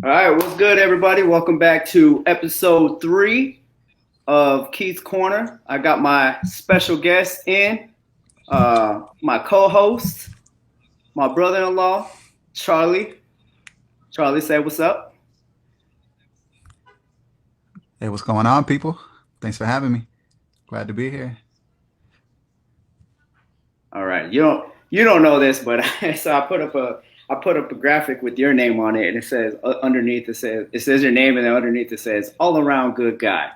All right, what's good, everybody? Welcome back to episode 3 of Keith's Corner. I got my special guest my co-host, my brother-in-law, Charlie. Charlie, say what's up. Hey, what's going on, people? Thanks for having me. Glad to be here. All right, you don't know this, but so I put up a graphic with your name on it, and it says underneath it says your name, and then underneath it says all around good guy.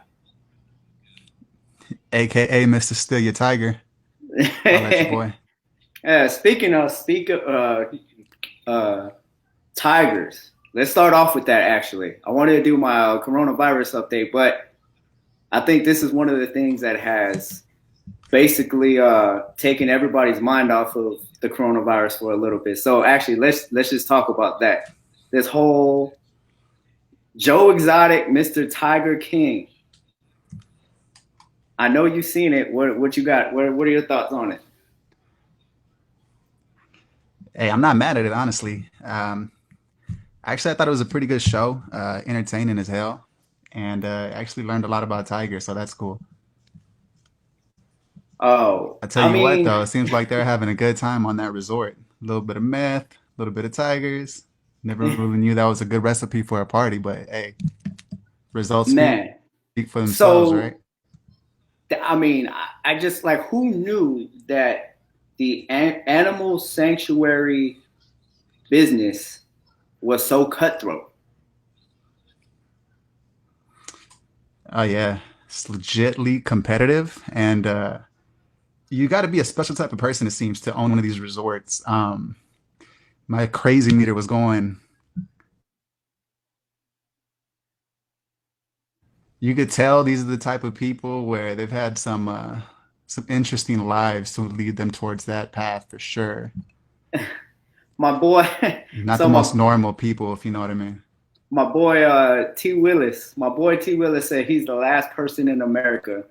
AKA Mr. Still Your Tiger. I'll let your boy. Speak of Tigers. Let's start off with that. Actually, I wanted to do my coronavirus update, but I think this is one of the things that has basically taken everybody's mind off of the coronavirus for a little bit. So actually, let's just talk about that. This whole Joe Exotic, Mr. Tiger King. I know you've seen it. What you got? What are your thoughts on it? Hey, I'm not mad at it, honestly. Actually, I thought it was a pretty good show, entertaining as hell, and actually learned a lot about Tiger, so that's cool. Oh, I tell I you what, mean, though, it seems like they're having a good time on that resort. A little bit of meth, a little bit of tigers. Never really knew that was a good recipe for a party, but hey, results speak man. for themselves, right? So I just like who knew that the animal sanctuary business was so cutthroat. Oh yeah, it's legitly competitive, and you got to be a special type of person, it seems, to own one of these resorts. My crazy meter was going. You could tell these are the type of people where they've had some interesting lives to lead them towards that path for sure. My boy, Not so the most normal people, if you know what I mean. my boy T Willis, my boy T Willis said he's the last person in America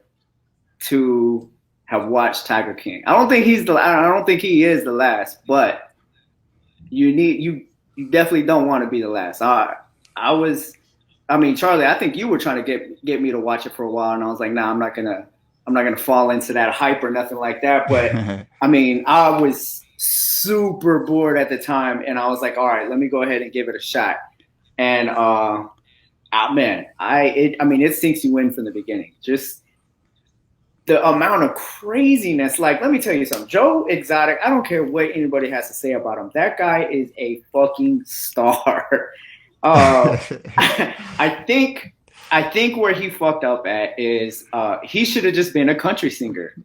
to have watched Tiger King. I don't think he is the last, but you definitely don't want to be the last. I was I mean, Charlie, I think you were trying to get me to watch it for a while, and I was like, nah, I'm not gonna fall into that hype or nothing like that. But I mean, I was super bored at the time, and I was like, all right, let me go ahead and give it a shot. And man, I mean, it sinks you in from the beginning. Just the amount of craziness. Like, let me tell you something. Joe Exotic, I don't care what anybody has to say about him. That guy is a fucking star. I think I think where he fucked up at is he should have just been a country singer.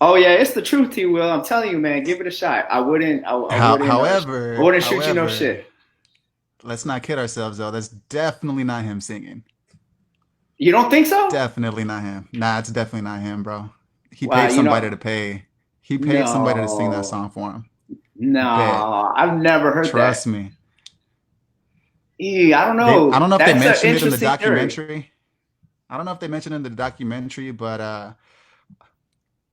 Oh yeah, it's the truth, T. Will. I'm telling you, man, give it a shot. How, I however, wouldn't shoot you no however, shit. let's not kid ourselves though. That's definitely not him singing. You don't think so? Definitely not him. Nah, it's definitely not him, bro. He Wow, paid somebody to pay. He paid somebody to sing that no, song for him. Bet. no, I've never heard that. Trust me. I don't I know. don't know if they That's an mentioned it in the interesting theory. documentary. I don't know if they mentioned it in the documentary, but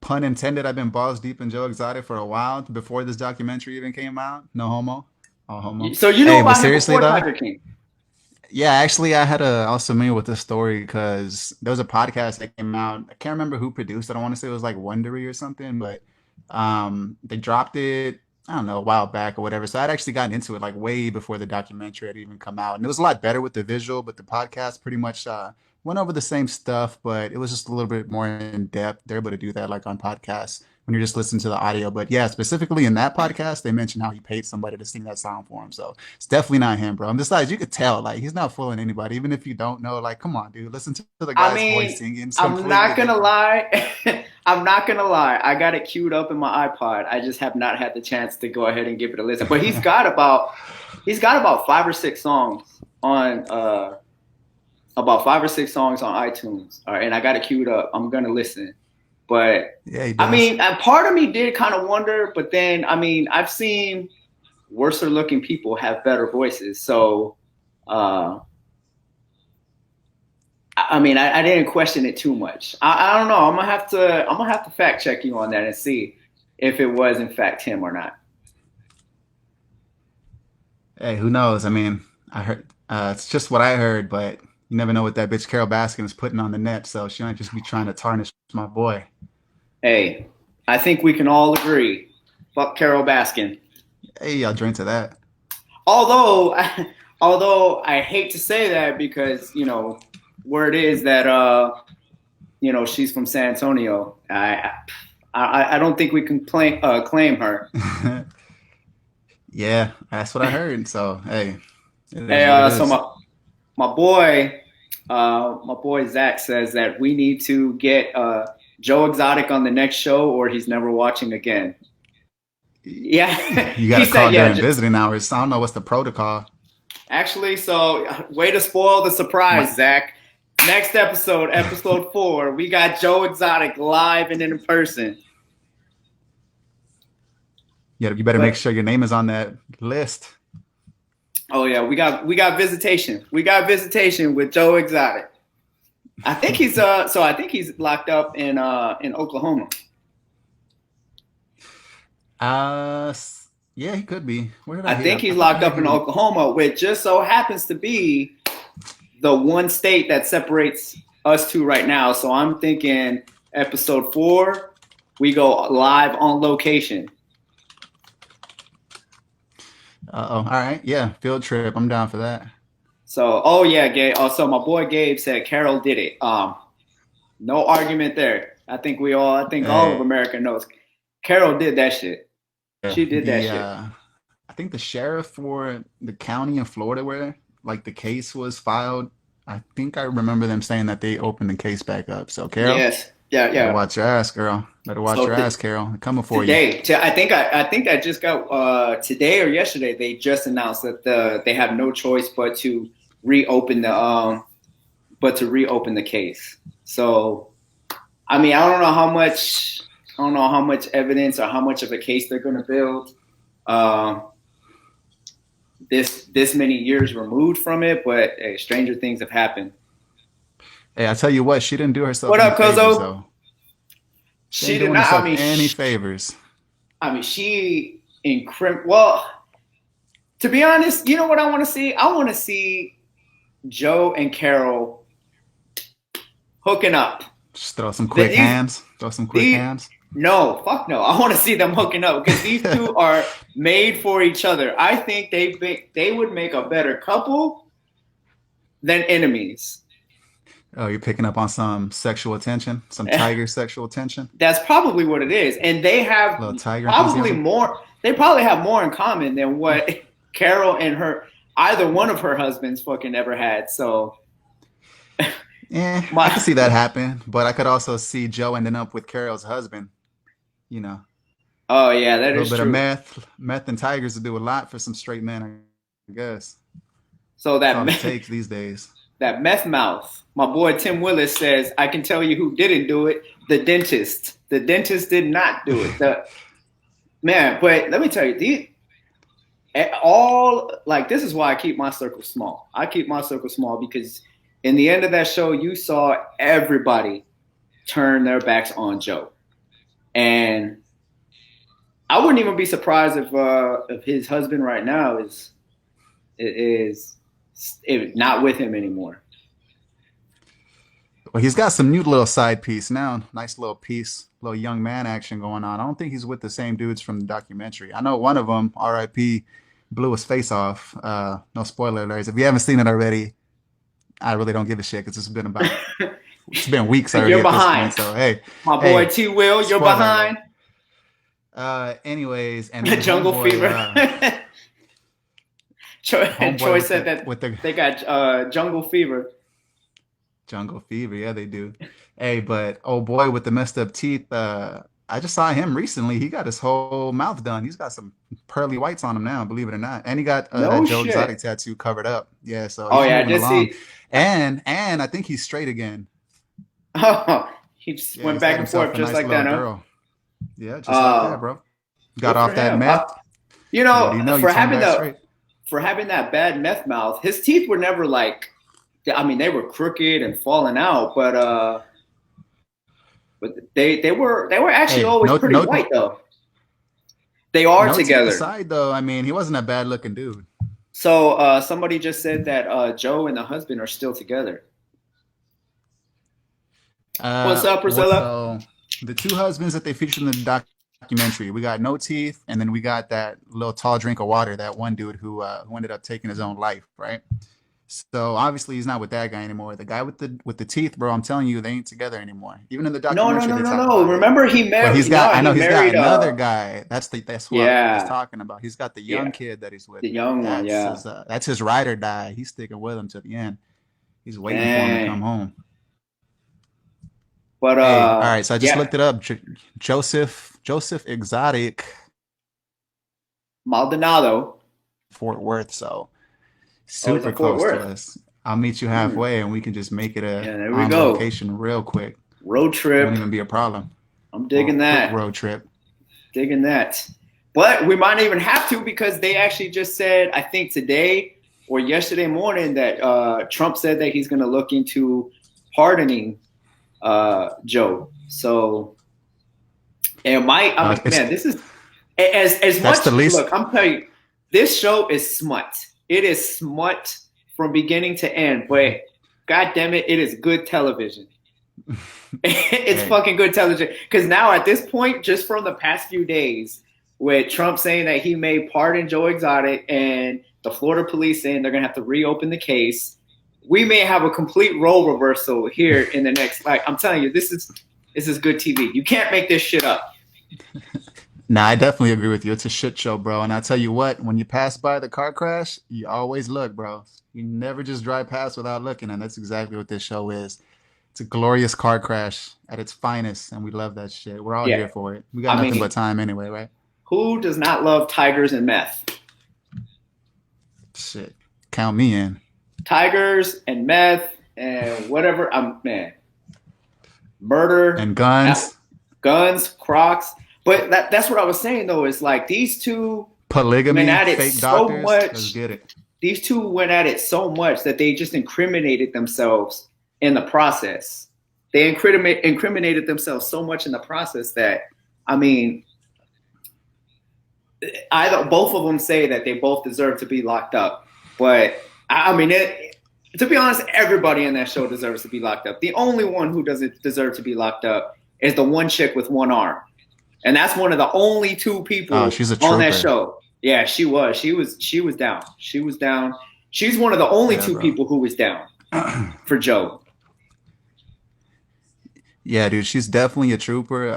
pun intended, I've been balls deep in Joe Exotic for a while before this documentary even came out. No homo. All homo. So you know Hey, but about him seriously before though, Tiger King? yeah, actually, I was familiar with this story because there was a podcast that came out. I can't remember who produced it. I want to say it was like Wondery or something, but they dropped it. I don't know, a while back or whatever. So I'd actually gotten into it like way before the documentary had even come out, and it was a lot better with the visual. But the podcast pretty much went over the same stuff, but it was just a little bit more in depth. They're able to do that like on podcasts when you're just listening to the audio. But yeah, specifically in that podcast, they mentioned how he paid somebody to sing that song for him. So it's definitely not him, bro. And besides, you could tell like he's not fooling anybody, even if you don't know. Like, come on, dude, listen to the I guy's voice mean, singing. It's I'm completely not gonna different. lie. I'm not gonna lie. I got it queued up in my iPod. I just have not had the chance to go ahead and give it a listen. But he's got about 5 or 6 songs on about 5 or 6 songs on iTunes. All right, and I got it queued up. I'm gonna listen. But Yeah, he I does. mean, a part of me did kind of wonder. But then, I mean, I've seen worser looking people have better voices. So uh, I mean, I didn't question it too much. I don't know. I'm gonna have to fact check you on that and see if it was in fact him or not. Hey, who knows? I mean, I heard it's just what I heard, but you never know what that bitch Carol Baskin is putting on the net, so she might just be trying to tarnish my boy. Hey, I think we can all agree. Fuck Carol Baskin. Hey, I'll drink to that. Although, although I hate to say that because word is that she's from San Antonio. I don't think we can claim her. Yeah, that's what I heard. So hey, it is Hey, what it so is. my boy Zach says that we need to get Joe Exotic on the next show, or he's never watching again. Yeah, You got he to call said yeah. during visiting hours. I don't know what's the protocol. Actually, so way to spoil the surprise, My, Zach. Next episode, episode 4, we got Joe Exotic live and in person. yeah, you better make But sure your name is on that list. oh yeah, we got visitation. We got visitation with Joe Exotic. I think he's locked up in Oklahoma. Uh, yeah, he could be. Where did I I hear? think he's I thought I locked heard up he in was. Oklahoma, which just so happens to be the one state that separates us two right now. So I'm thinking episode 4, we go live on location. Oh, all right. Yeah, field trip. I'm down for that. So, oh yeah, Gabe. Oh, so my boy Gabe said Carol did it. No argument there. I think all of Uh, America knows Carol did that shit. She did that the shit. I think the sheriff for the county in Florida where like the case was filed, I think I remember them saying that they opened the case back up. So Carol, Yes. Yeah, better yeah. watch your ass, girl. Better watch So your ass, Carol. They're coming for you. today, I think I just got today or yesterday they just announced that they have no choice reopen the um but to reopen the case. So I mean, I don't know how much evidence or how much of a case they're going to build. Um, this many years removed from it, but hey, stranger things have happened. Hey, I tell you what, she didn't do herself What any up, favors Kozo? though. She She ain't did doing not. herself any favors. She Well, to be honest, you know what I want to see? I want to see Joe and Carol hooking up. Just throw some quick These hands. Throw some quick these hands. No, fuck no. I want to see them hooking up because these two are made for each other. I think they would make a better couple than enemies. Oh, you're picking up on some sexual attention, some tiger sexual attention, That's probably what it is, and a little tiger probably enthusiasm. more. They probably have more in common than what Carol and her either one of her husbands fucking ever had. So I my could see that happen, but I could also see Joe ending up with Carol's husband. You know, oh yeah, a that little is bit of true. meth and tigers to do a lot for some straight men, I guess. So That's all it takes these days. that meth mouth. My boy Tim Willis says, I can tell you who didn't do it. The dentist. The dentist did not do it. The man, but let me tell you, all like this is why I keep my circle small. I keep my circle small because in the end of that show, you saw everybody turn their backs on Joe, and I wouldn't even be surprised if his husband right now is not with him anymore. Well, he's got some new little side piece now. Nice little piece, little young man action going on. I don't think he's with the same dudes from the documentary. I know one of them, R.I.P., blew his face off. No spoiler alerts. If you haven't seen it already, I really don't give a shit because it's been weeks already You're at this point. behind, So hey, my boy hey, T. Will. You're spoiler behind. alert. Anyways, and then Jungle Fever. homeboy Troy with said the that with the they got Jungle Fever. jungle fever, yeah, they do. Hey, but oh boy with the messed up teeth, I just saw him recently. He got his whole mouth done. He's got some pearly whites on him now, believe it or not. And he got that No Joe Exotic shit. tattoo covered up. Yeah, so Oh he's yeah, I moving did along. see. And I think he's straight again. Oh, he just Yeah, went he's back got and himself forth a just nice like little that, huh? girl. Yeah, just like that, bro. Got Good for off that him. meth. What do you know? You turn back straight. For having that bad meth mouth, his teeth were never like. I mean, they were crooked and falling out, but they were actually Hey, always pretty white though. They are no teeth together. aside though. I mean, he wasn't a bad looking dude. So somebody just said that Joe and the husband are still together. What's up, Well, Priscilla? so the two husbands that they featured in the documentary, we got No Teeth, and then we got that little tall drink of water, that one dude who ended up taking his own life, right? So obviously he's not with that guy anymore. The guy with the teeth, bro, I'm telling you, they ain't together anymore. Even in the No, no, documentary, no, they no, talk no. about it. Remember he But married. No, I he know he's got married. another guy. That's who I was Yeah, talking about. He's got the young yeah, kid that he's with. the young one. Yeah. That's his ride or die. He's sticking with him to the end. He's waiting for him to come Dang. home. But Hey, all right. So I just yeah, looked it up. Joseph Exotic, Maldonado. Fort Worth. So Oh, he's super in Fort close to Worth. us. I'll meet you Hmm. halfway, and we can just make it a Yeah, there we on go. location real quick. Road Won't trip. even be a problem. I'm digging Quick that. road trip. Digging that. But we might not even have to because they actually just said, I think today or yesterday morning, that Trump said that he's going to look into pardoning Joe. So it might. I mean, It's man, this is as that's the much. least. Look, I'm telling you, this show is smut. It is smut from beginning to end. But God damn it, it is good television. It's Hey, fucking good television. Because now at this point, just from the past few days, with Trump saying that he may pardon Joe Exotic and the Florida police saying they're gonna have to reopen the case, we may have a complete role reversal here in the next. Like I'm telling you, this is good TV. You can't make this shit up. nah, I definitely agree with you. It's a shit show, bro. And I tell you what, when you pass by the car crash, you always look, bro. You never just drive past without looking, and that's exactly what this show is. It's a glorious car crash at its finest, and we love that shit. We're all Yeah, here for it. We got I nothing but mean, time anyway, right? who does not love tigers and meth? Shit. Count me in. Tigers and meth and whatever. I'm man, murder, And guns, guns, Crocs. But that's what I was saying though. Is like these two went polygamy, at it fake so doctors. Let's much. get it. These two went at it so much that they just incriminated themselves in the process. They incriminated themselves so much in the process that I mean, either both of them say that they both deserve to be locked up. But I mean, to be honest, everybody in that show deserves to be locked up. The only one who doesn't deserve to be locked up is the one chick with one arm. And that's one of the only two Oh, people she's a on that trooper. show. Yeah, she was. She was down. She was down. She's one of the only Yeah, two bro. people who was down for Joe. Yeah, dude, she's definitely a trooper.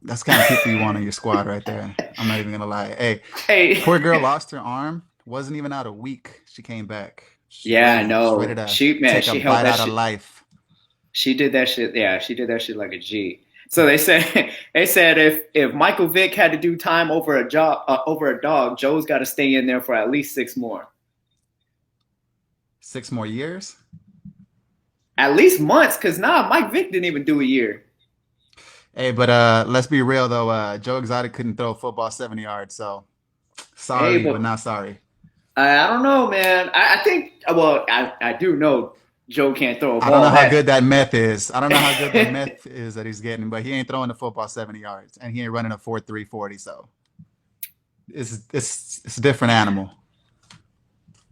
That's kind of people you want on your squad right there. I'm not even gonna lie. Hey, Hey, poor girl lost her arm. Wasn't even out a week. She came back. Just yeah, ready no, to she man, take a she held bite that out of shit. life. She did that shit. Yeah, she did that shit like a G. So they said if Michael Vick had to do time over a job over a dog, Joe's got to stay in there for at least 6 more. 6 more years. At least months, because nah, Mike Vick didn't even do a year. Hey, but let's be real though. Joe Exotic couldn't throw a football 70 yards, so Hey, sorry, but but not sorry. I don't know, man. I think well, I do know Joe can't throw a I don't ball know how that. good that meth is. I don't know how good the meth is that he's getting, but he ain't throwing the football 70 yards, and he ain't running a 4.340. So it's a different animal.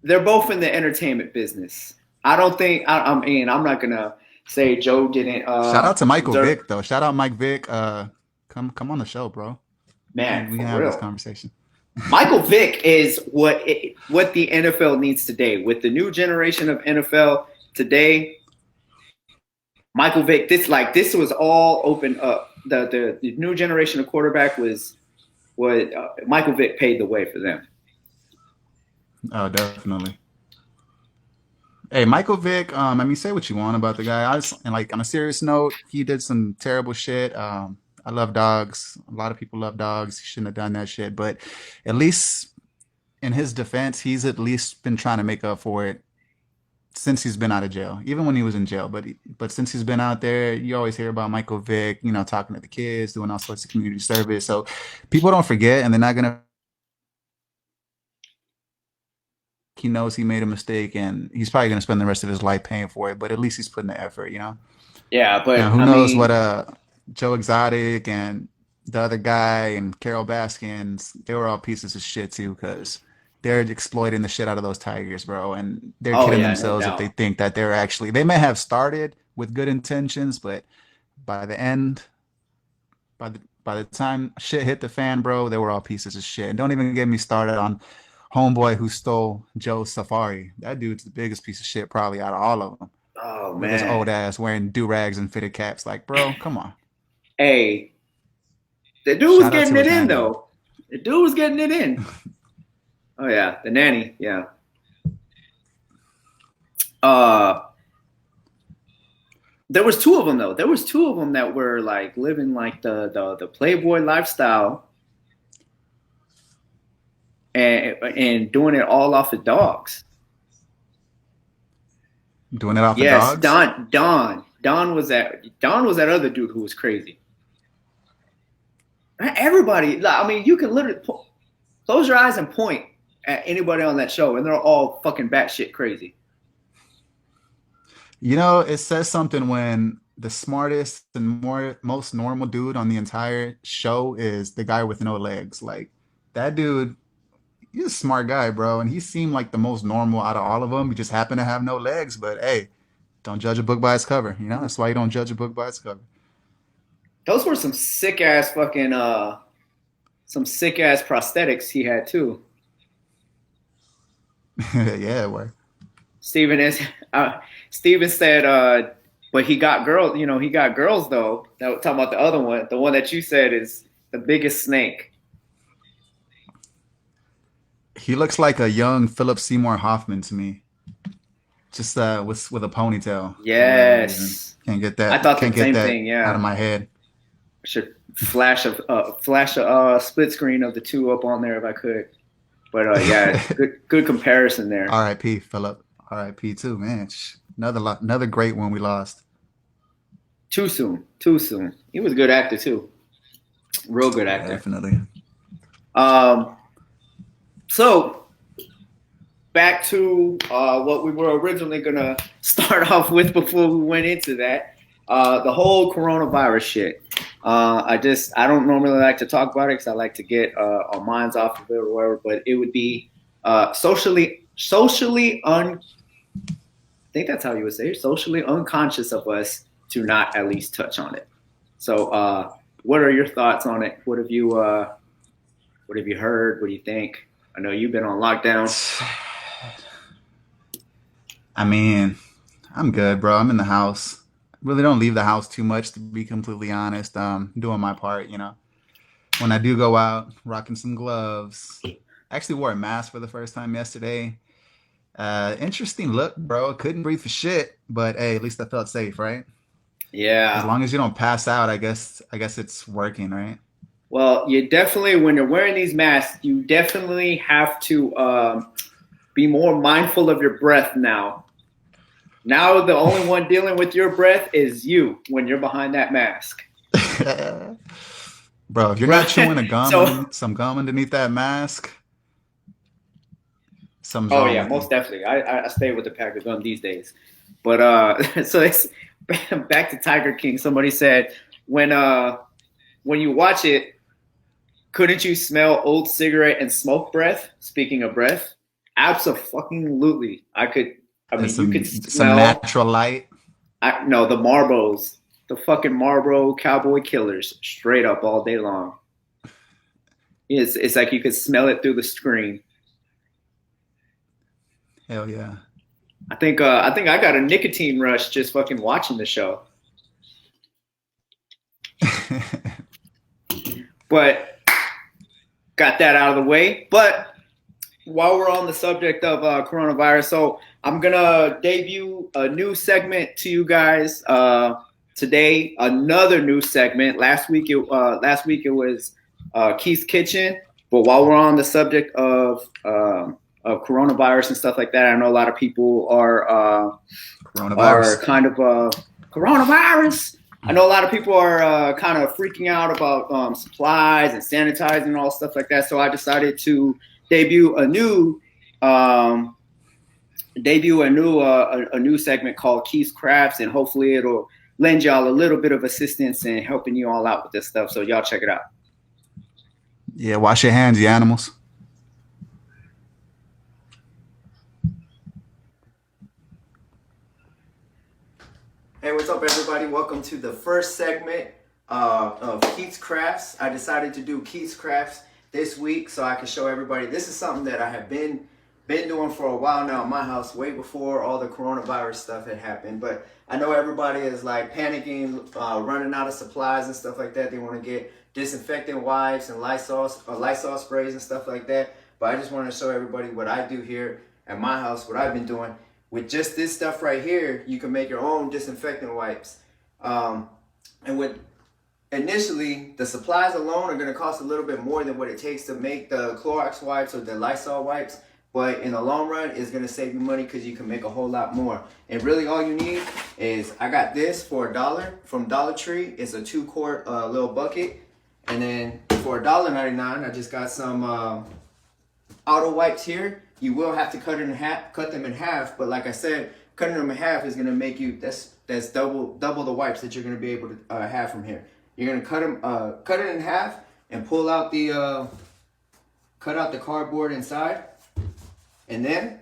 They're both in the entertainment business. I don't think I mean I'm not gonna say Joe didn't Shout out to Michael deserve. Vick though. Shout out Mike Vick. Come on the show, bro. Man, We can for have this real. conversation. Michael Vick is what the NFL needs today. With the new generation of NFL today, Michael Vick, this was all open up. The new generation of quarterback was what Michael Vick paved the way for them. Oh, definitely. Hey, Michael Vick. I mean, say what you want about the guy. And like on a serious note, he did some terrible shit. I love dogs. A lot of people love dogs. He shouldn't have done that shit. But at least in his defense, he's at least been trying to make up for it since he's been out of jail, even when he was in jail. But since he's been out there, you always hear about Michael Vick, talking to the kids, doing all sorts of community service. So people don't forget, and they're not gonna. He knows he made a mistake, and he's probably gonna spend the rest of his life paying for it. But at least he's putting the effort. Yeah, Now but who I knows what mean, Joe Exotic and the other guy and Carol Baskins, they were all pieces of shit too, because they're exploiting the shit out of those tigers, bro. And they're Oh kidding yeah, no themselves if they doubt. think that they may have started with good intentions, but by the end, by the time shit hit the fan, bro, they were all pieces of shit. And don't even get me started on homeboy who stole Joe's safari. That dude's the biggest piece of shit probably out of all of them. Oh With his man. old ass wearing do rags and fitted caps. Like, bro, come on. Hey, the dude was Shout out getting to it his in nanny. though. The dude was getting it in. Oh yeah, the nanny. Yeah. Uh, there was two of them though. There was two of them that were like living like the Playboy lifestyle and doing it all off of dogs. Doing it off of Yes, dogs. Don was that other dude who was crazy. Everybody, I mean, you can literally close your eyes and point at anybody on that show, and they're all fucking batshit crazy. You know, it says something when the smartest and most normal dude on the entire show is the guy with no legs. Like that dude, he's a smart guy, bro, and he seemed like the most normal out of all of them. He just happened to have no legs, but hey, don't judge a book by its cover. You know, that's why you don't judge a book by its cover. Those were some sick ass fucking some sick ass prosthetics he had too. Yeah, where Steven is Steven said but he got girls, you know, he got girls though. That talking about the other one. The one that you said is the biggest snake. he looks like a young Philip Seymour Hoffman to me, just with a ponytail for whatever reason. Yes. I thought Can't the get same that thing, out of yeah. my head. I should flash a split screen of the two up on there if I could. But yeah, good comparison there. R.I.P. Philip. R.I.P. too, man. Another great one we lost. Too soon, too soon. He was a good actor too, real good actor. Definitely. Um, so back to what we were originally gonna start off with before we went into that, the whole coronavirus shit. I don't normally like to talk about it because I like to get our minds off of it or whatever. But it would be socially un. I think that's how you would say it, socially unconscious of us to not at least touch on it. So, what are your thoughts on it? What have you heard? What do you think? I know you've been on lockdown. I mean, I'm good, bro. I'm in the house. Really don't leave the house too much, to be completely honest. Doing my part, you know. When I do go out, rocking some gloves. I actually wore a mask for the first time yesterday. Interesting look, bro. Couldn't breathe for shit, but hey, at least I felt safe, right? As Yeah. long as you don't pass out, I guess it's working, right? Well, you definitely, when you're wearing these masks, you definitely have to be more mindful of your breath now. Now, the only one dealing with your breath is you when you're behind that mask. Bro, if you're not chewing Right. a gum So, underneath some gum underneath that mask, something's oh wrong yeah, with you. most definitely. I stay with the pack of gum these days. But so it's back to Tiger King. Somebody said when you watch it, couldn't you smell old cigarette and smoke breath? Speaking of breath, absolutely. I could. I There's mean, you could some smell. natural light. I no the Marlboros, the fucking Marlboro Cowboy Killers, straight up all day long. It's like you could smell it through the screen. Hell yeah. I think I got a nicotine rush just fucking watching the show. But got that out of the way. But while we're on the subject of coronavirus, so I'm gonna debut a new segment to you guys today. Another new segment. Last week it was Keith's Kitchen. But while we're on the subject of coronavirus and stuff like that, I know a lot of people are Coronavirus. kind of coronavirus. I know a lot of people are kind of freaking out about supplies and sanitizing and all stuff like that. So I decided to debut um, a new segment called Keiths Krafts, and hopefully it'll lend y'all a little bit of assistance in helping you all out with this stuff. So y'all check it out. Yeah, wash your hands, you animals. Hey, what's up, everybody? Welcome to the first segment of Keiths Krafts. I decided to do Keiths Krafts this week so I can show everybody. This is something that I have been doing for a while now in my house, way before all the coronavirus stuff had happened. But I know everybody is like panicking, running out of supplies and stuff like that. They want to get disinfectant wipes and Lysol sprays and stuff like that. But I just want to show everybody what I do here at my house, what I've been doing. With just this stuff right here, you can make your own disinfectant wipes. And with initially, the supplies alone are going to cost a little bit more than what it takes to make the Clorox wipes or the Lysol wipes. But in the long run, it's going to save you money because you can make a whole lot more. And really all you need is, I got this for $1 from Dollar Tree. It's a 2-quart little bucket. And then for $1.99, I just got some auto wipes here. You will have to cut them in half, but like I said, cutting them in half is gonna make you that's double the wipes that you're gonna be able to have from here. You're gonna cut it in half and pull out the cut out the cardboard inside, and then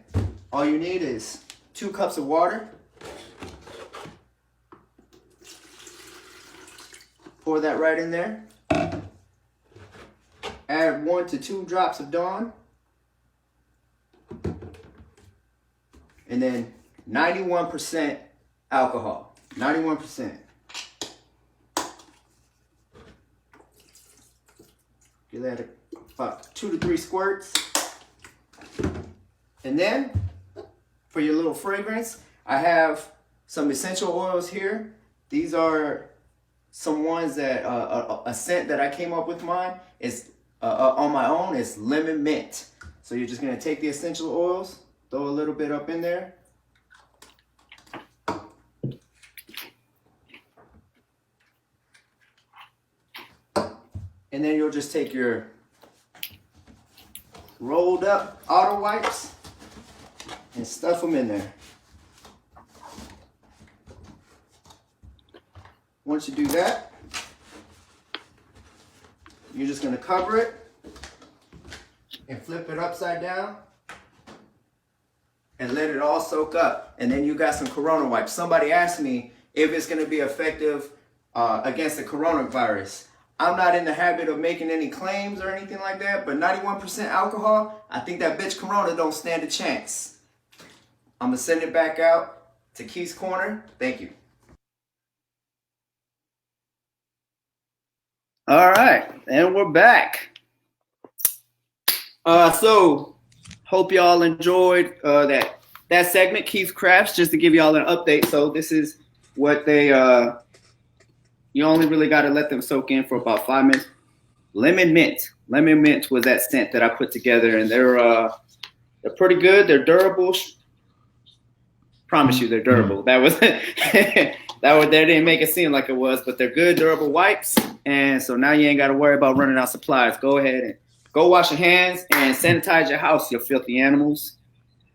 all you need is 2 cups of water. Pour that right in there. Add 1 to 2 drops of Dawn. And then 91% alcohol. 91%. Give that about 2 to 3 squirts. And then for your little fragrance, I have some essential oils here. These are some ones that a scent that I came up with mine is on my own. It's lemon mint. So you're just gonna take the essential oils, throw a little bit up in there. And then you'll just take your rolled up auto wipes and stuff them in there. Once you do that, you're just gonna cover it and flip it upside down and let it all soak up. And then you got some Corona wipes. Somebody asked me if it's going to be effective against the coronavirus. I'm not in the habit of making any claims or anything like that, but 91% alcohol, I think that bitch Corona don't stand a chance. I'm going to send it back out to Keith's Corner. Thank you. All right, and we're back. So hope y'all enjoyed that segment, Keiths Krafts, just to give y'all an update. So this is what they you only really got to let them soak in for about 5 minutes. Lemon mint was that scent that I put together, and they're pretty good. They're durable. Promise you, they're durable. That was they didn't make it seem like it was, but they're good, durable wipes. And so now you ain't got to worry about running out of supplies. Go ahead and go wash your hands and sanitize your house, you filthy animals.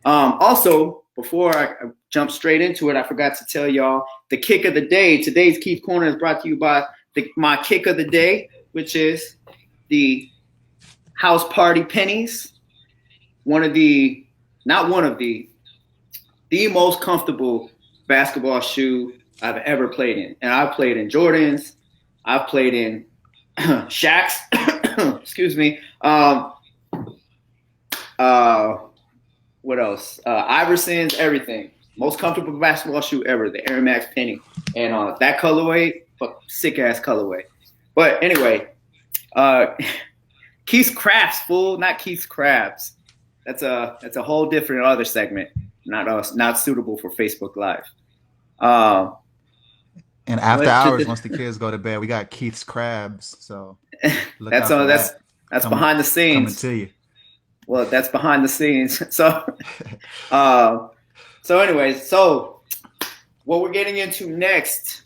Also, before I jump straight into it, I forgot to tell y'all the kick of the day. Today's Keith Corner is brought to you by my kick of the day, which is the House Party Pennies. The most comfortable basketball shoe I've ever played in. And I've played in Jordans. I've played in Shaq's. Excuse me. What else? Iverson's, everything. Most comfortable basketball shoe ever, the Air Max Penny. And that colorway, sick ass colorway. But anyway, Keiths Krafts, fool, not Keiths Krafts. That's a whole different other segment. Not suitable for Facebook Live. And after hours, once the kids go to bed, we got Keiths Krabs. So that's behind the scenes. Coming to you. Well, that's behind the scenes. So, anyways, what we're getting into next,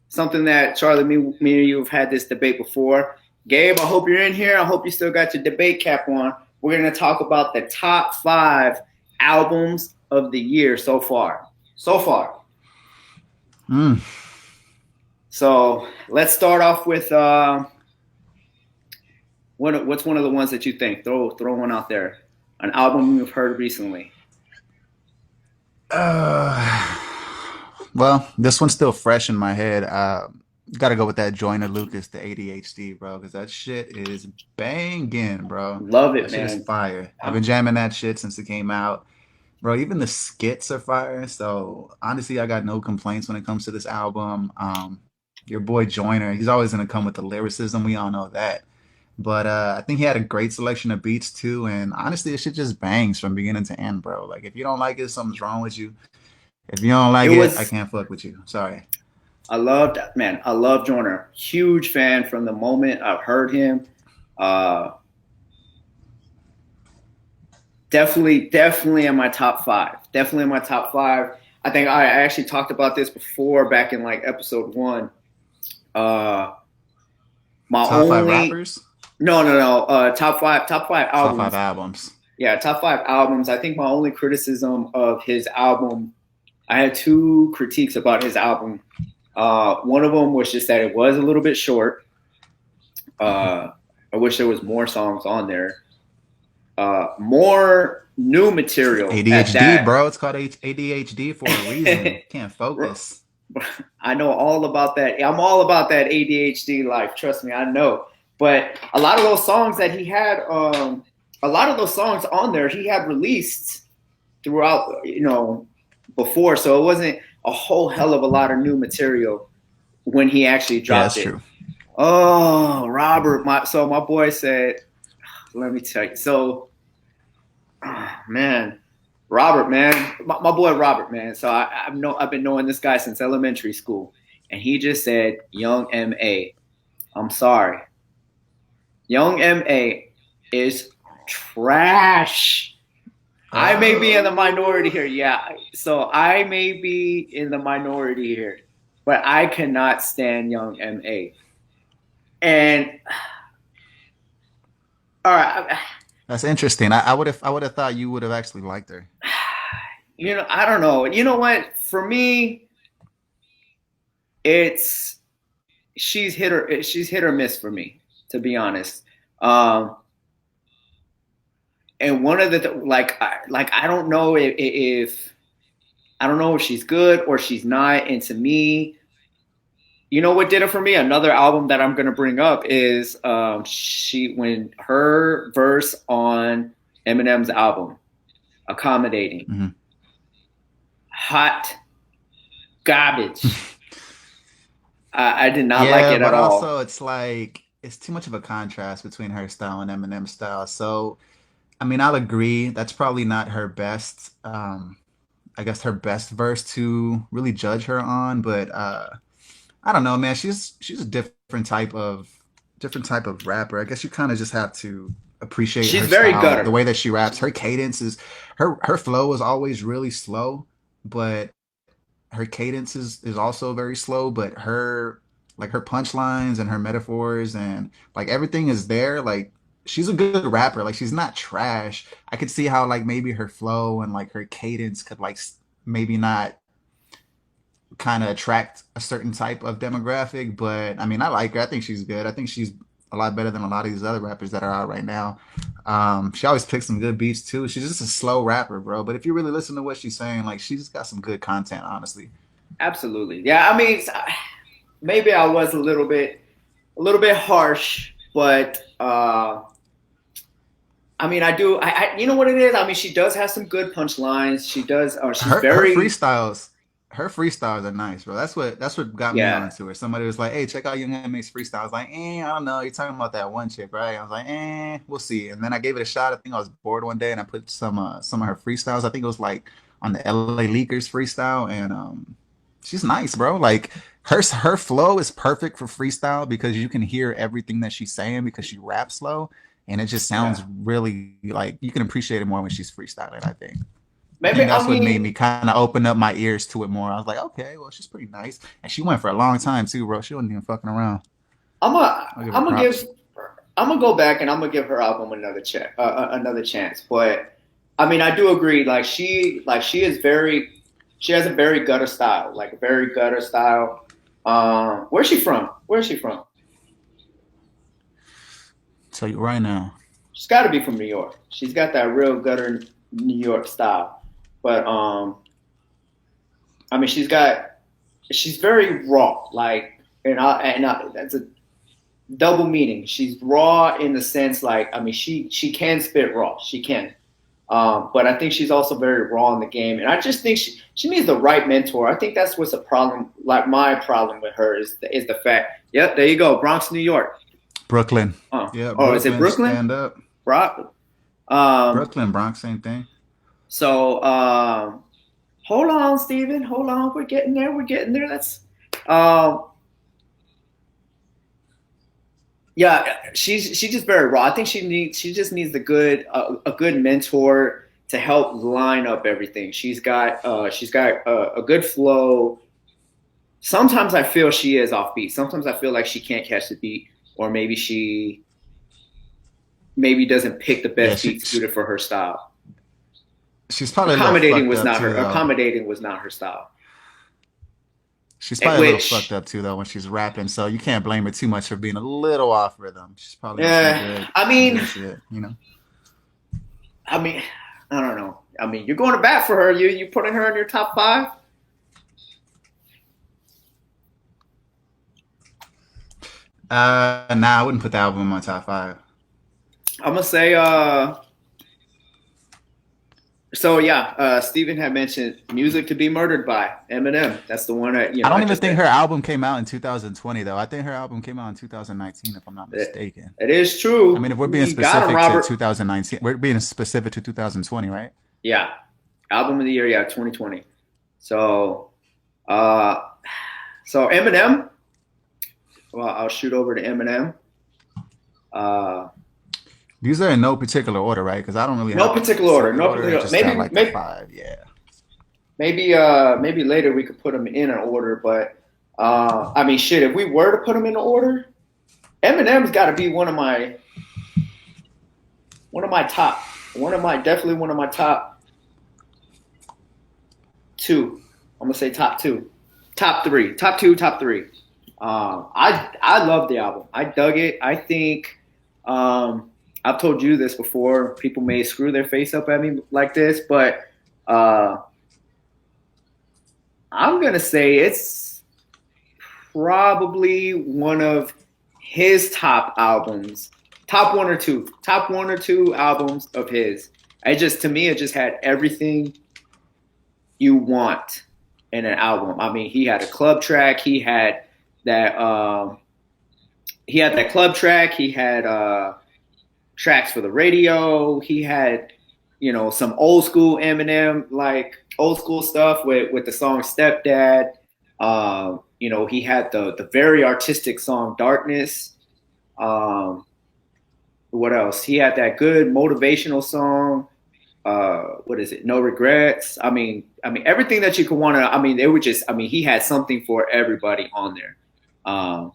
something that Charlie, me and you have had this debate before. Gabe, I hope you're in here. I hope you still got your debate cap on. We're going to talk about the top 5 albums of the year so far. So let's start off with what's one of the ones that you think? Throw one out there. An album you've heard recently. Well, this one's still fresh in my head. Gotta go with that Joyner Lucas, the ADHD, bro, because that shit is banging, bro. Love That it, shit is man. fire. I've been jamming that shit since it came out. Bro, even the skits are fire. So honestly, I got no complaints when it comes to this album. Your boy Joyner, he's always gonna come with the lyricism. We all know that. But I think he had a great selection of beats too. And honestly, it shit just bangs from beginning to end, bro. Like if you don't like it, something's wrong with you. If you don't It like it, I was. can't fuck with you. Sorry. I loved, man. I love Joyner. Huge fan from the moment I've heard him. Uh, definitely in my top five. Definitely in my top five. I think I actually talked about this before back in like episode one. Uh, my Top five only rappers, no. Top five top five albums. albums. Yeah, top five albums. I think my only criticism of his album, I had two critiques about his album. One of them was just that it was a little bit short. I wish there was more songs on there. More new material at ADHD, that. bro. It's called ADHD for a reason. Can't focus. I know all about that. I'm all about that ADHD life. Trust me, I know. But a lot of those songs that he had, a lot of those songs on there, he had released throughout, before. So it wasn't a whole hell of a lot of new material when he actually Yeah, dropped that's it. true. Oh, Robert, my boy said, let me tell you. So, man, Robert, man, my boy Robert, man. So I've been knowing this guy since elementary school, and he just said, "Young M.A." I'm sorry, Young M.A. is trash. I may be in the minority Oh, here, yeah. So I may be in the minority here, but I cannot stand Young M.A. And all right, that's interesting. I would have thought you would have actually liked her. I don't know. You know what? For me, it's she's hit or miss for me, to be honest. Um, and one of the I don't know if I don't know if she's good or she's not. And to me, you know what did it for me? Another album that I'm gonna bring up is she when her verse on Eminem's album, "Accommodating," Hmm. hot garbage. I did not like Yeah, it at but all. also it's like it's too much of a contrast between her style and Eminem's style. So, I mean, I'll agree. That's probably not her best. I guess her best verse to really judge her on, but I don't know, man. She's a different type of rapper. I guess you kind of just have to appreciate She's her very style, the gutter. way that she raps. Her cadence is her flow is always really slow, but her cadence is also very slow, but her punchlines and her metaphors and like everything is there. Like she's a good rapper. Like she's not trash. I could see how like maybe her flow and like her cadence could like maybe not kind of attract a certain type of demographic. But I mean, I like her. I think she's good. I think she's a lot better than a lot of these other rappers that are out right now. She always picks some good beats too. She's just a slow rapper, bro. But if you really listen to what she's saying, like she's got some good content, honestly. Absolutely. Yeah, I mean, maybe I was a little bit harsh, but I mean, I do. You know what it is? I mean, she does have some good punchlines. She does. She's Her very, freestyles, her freestyles are nice, bro. That's what got me yeah. onto her. Somebody was like, "Hey, check out Young M.A.'s freestyle." I was like, I don't know. You're talking about that one chick, right? I was like, we'll see. And then I gave it a shot. I think I was bored one day, and I put some of her freestyles. I think it was like on the L.A. Leakers freestyle, and she's nice, bro. Like her flow is perfect for freestyle because you can hear everything that she's saying because she raps slow, and it just sounds Yeah. really like you can appreciate it more when she's freestyling, I think. I Maybe think I that's what made mean me kind of open up my ears to it more. I was like, okay, well, she's pretty nice, and she went for a long time too, bro. She wasn't even fucking around. I'll give her I'm gonna give props. I'm gonna go back and I'm gonna give her album another chance. But I mean, I do agree. She is very she has a very gutter style, like a very gutter style. Where's she from? Where's she from? Tell you right now, She's got to be from New York. She's got that real gutter New York style. But I mean, she's got. she's very raw. Like, that's a double meaning. She's raw in the sense, like, I mean, she can spit raw. She can. But I think she's also very raw in the game, and I just think she needs the right mentor. I think that's what's a problem. Like my problem with her is the fact. Yep, there you go, Bronx, New York. Brooklyn. Oh, Yeah, oh, is it Brooklyn, Brooklyn? stand up. Brock. Um, Brooklyn, Bronx, same thing. so hold on, Steven. Hold on. We're getting there. We're getting there. That's um, yeah. She's just very raw. I think she just needs a good mentor to help line up everything. She's got a good flow. Sometimes I feel she is off beat. Sometimes I feel like she can't catch the beat, or maybe she maybe doesn't pick the Yeah, best beats suited for her style. she's probably a little fucked up too, though. Accommodating was not her style. She's At probably a little fucked which, up too, though, when she's rapping. So you can't blame her too much for being a little off rhythm. She's probably on I some mean, good shit, you know. I mean, I don't know. I mean, you're going to bat for her. You putting her in your top five? Nah, I wouldn't put the album in my top five. I'm gonna say so yeah, Steven had mentioned "Music to Be Murdered By" Eminem. That's the one that I don't I even just think her album came out in 2020 though. I think her album came out in 2019, if I'm not it, mistaken. it is I mean, true. if we're being You got him, specific to Robert. 2019, we're being specific to 2020, right? Yeah, album of the year. Yeah, 2020. So uh, so Eminem. Well, I'll shoot over to Eminem. Uh, These are in no particular order, right? Because I don't really no have like a particular order. specific No order. I particular. just got Maybe like the five. Yeah. maybe later we could put them in an order. But I mean, shit. If we were to put them in order, Eminem's got to be one of my top, one of my definitely one of my top two. I'm gonna say top two, top three, top two, top three. I love the album. I dug it. I think I've told you this before. People may screw their face up at me like this, but uh, I'm gonna say it's probably one of his top albums, top one or two albums of his. I just to me, it just had everything you want in an album. I mean, he had a club track. That he had that club track. He had tracks for the radio. He had some old school Eminem, like old school stuff with the song Stepdad. He had the very artistic song Darkness. Um, what else? He had that good motivational song. What is it? No regrets. I mean everything that you could want to. I mean, they were just. I mean, he had something for everybody on there. Um,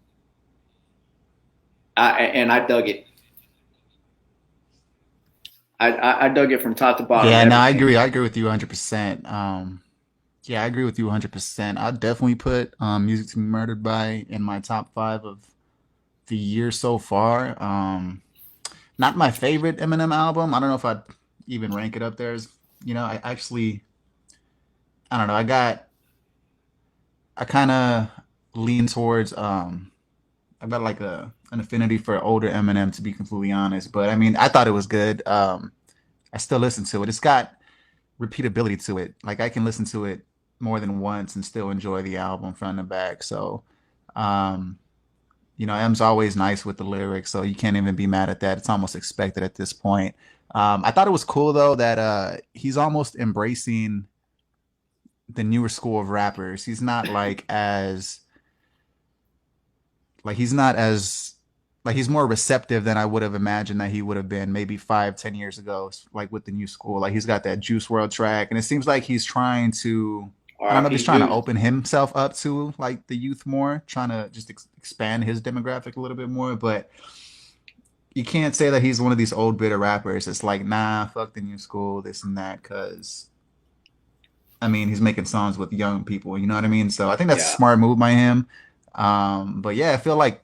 and I dug it. I dug it from top to bottom. Yeah, no, I Everything. agree. I agree with you 100%. Yeah, I agree with you 100%. I'd definitely put Music to Be Murdered By in my top five of the year so far. Not my favorite Eminem album. I don't know if I'd even rank it up there. I actually, I don't know. I kind of lean towards, I got like an affinity for older Eminem, to be completely honest. But I mean, I thought it was good. I still listen to it. It's got repeatability to it. Like I can listen to it more than once and still enjoy the album front and back. So, um, M's always nice with the lyrics, so you can't even be mad at that. It's almost expected at this point. I thought it was cool though that he's almost embracing the newer school of rappers. He's not as like he's more receptive than I would have imagined that he would have been maybe 5, 10 years ago, like with the new school. Like he's got that Juice World track, and it seems like he's trying to. I don't know if R.I.P. he's trying to Juice. open himself up to like the youth more, trying to just expand his demographic a little bit more. But you can't say that he's one of these old bitter rappers. It's like, nah, fuck the new school, this and that, because I mean, he's making songs with young people. You know what I mean? So I think that's a Yeah. smart move by him. But yeah, I feel like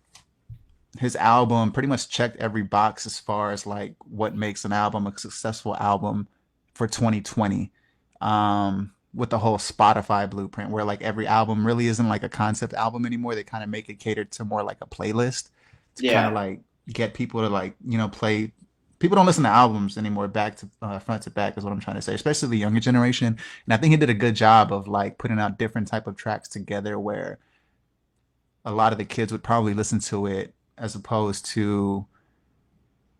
his album pretty much checked every box as far as like what makes an album a successful album for 2020. with the whole Spotify blueprint, where like every album really isn't like a concept album anymore. They kind of make it catered to more like a playlist to kind of Yeah, like get people to like play. People don't listen to albums anymore, back to front to back is what I'm trying to say, especially the younger generation. And I think he did a good job of like putting out different type of tracks together where a lot of the kids would probably listen to it as opposed to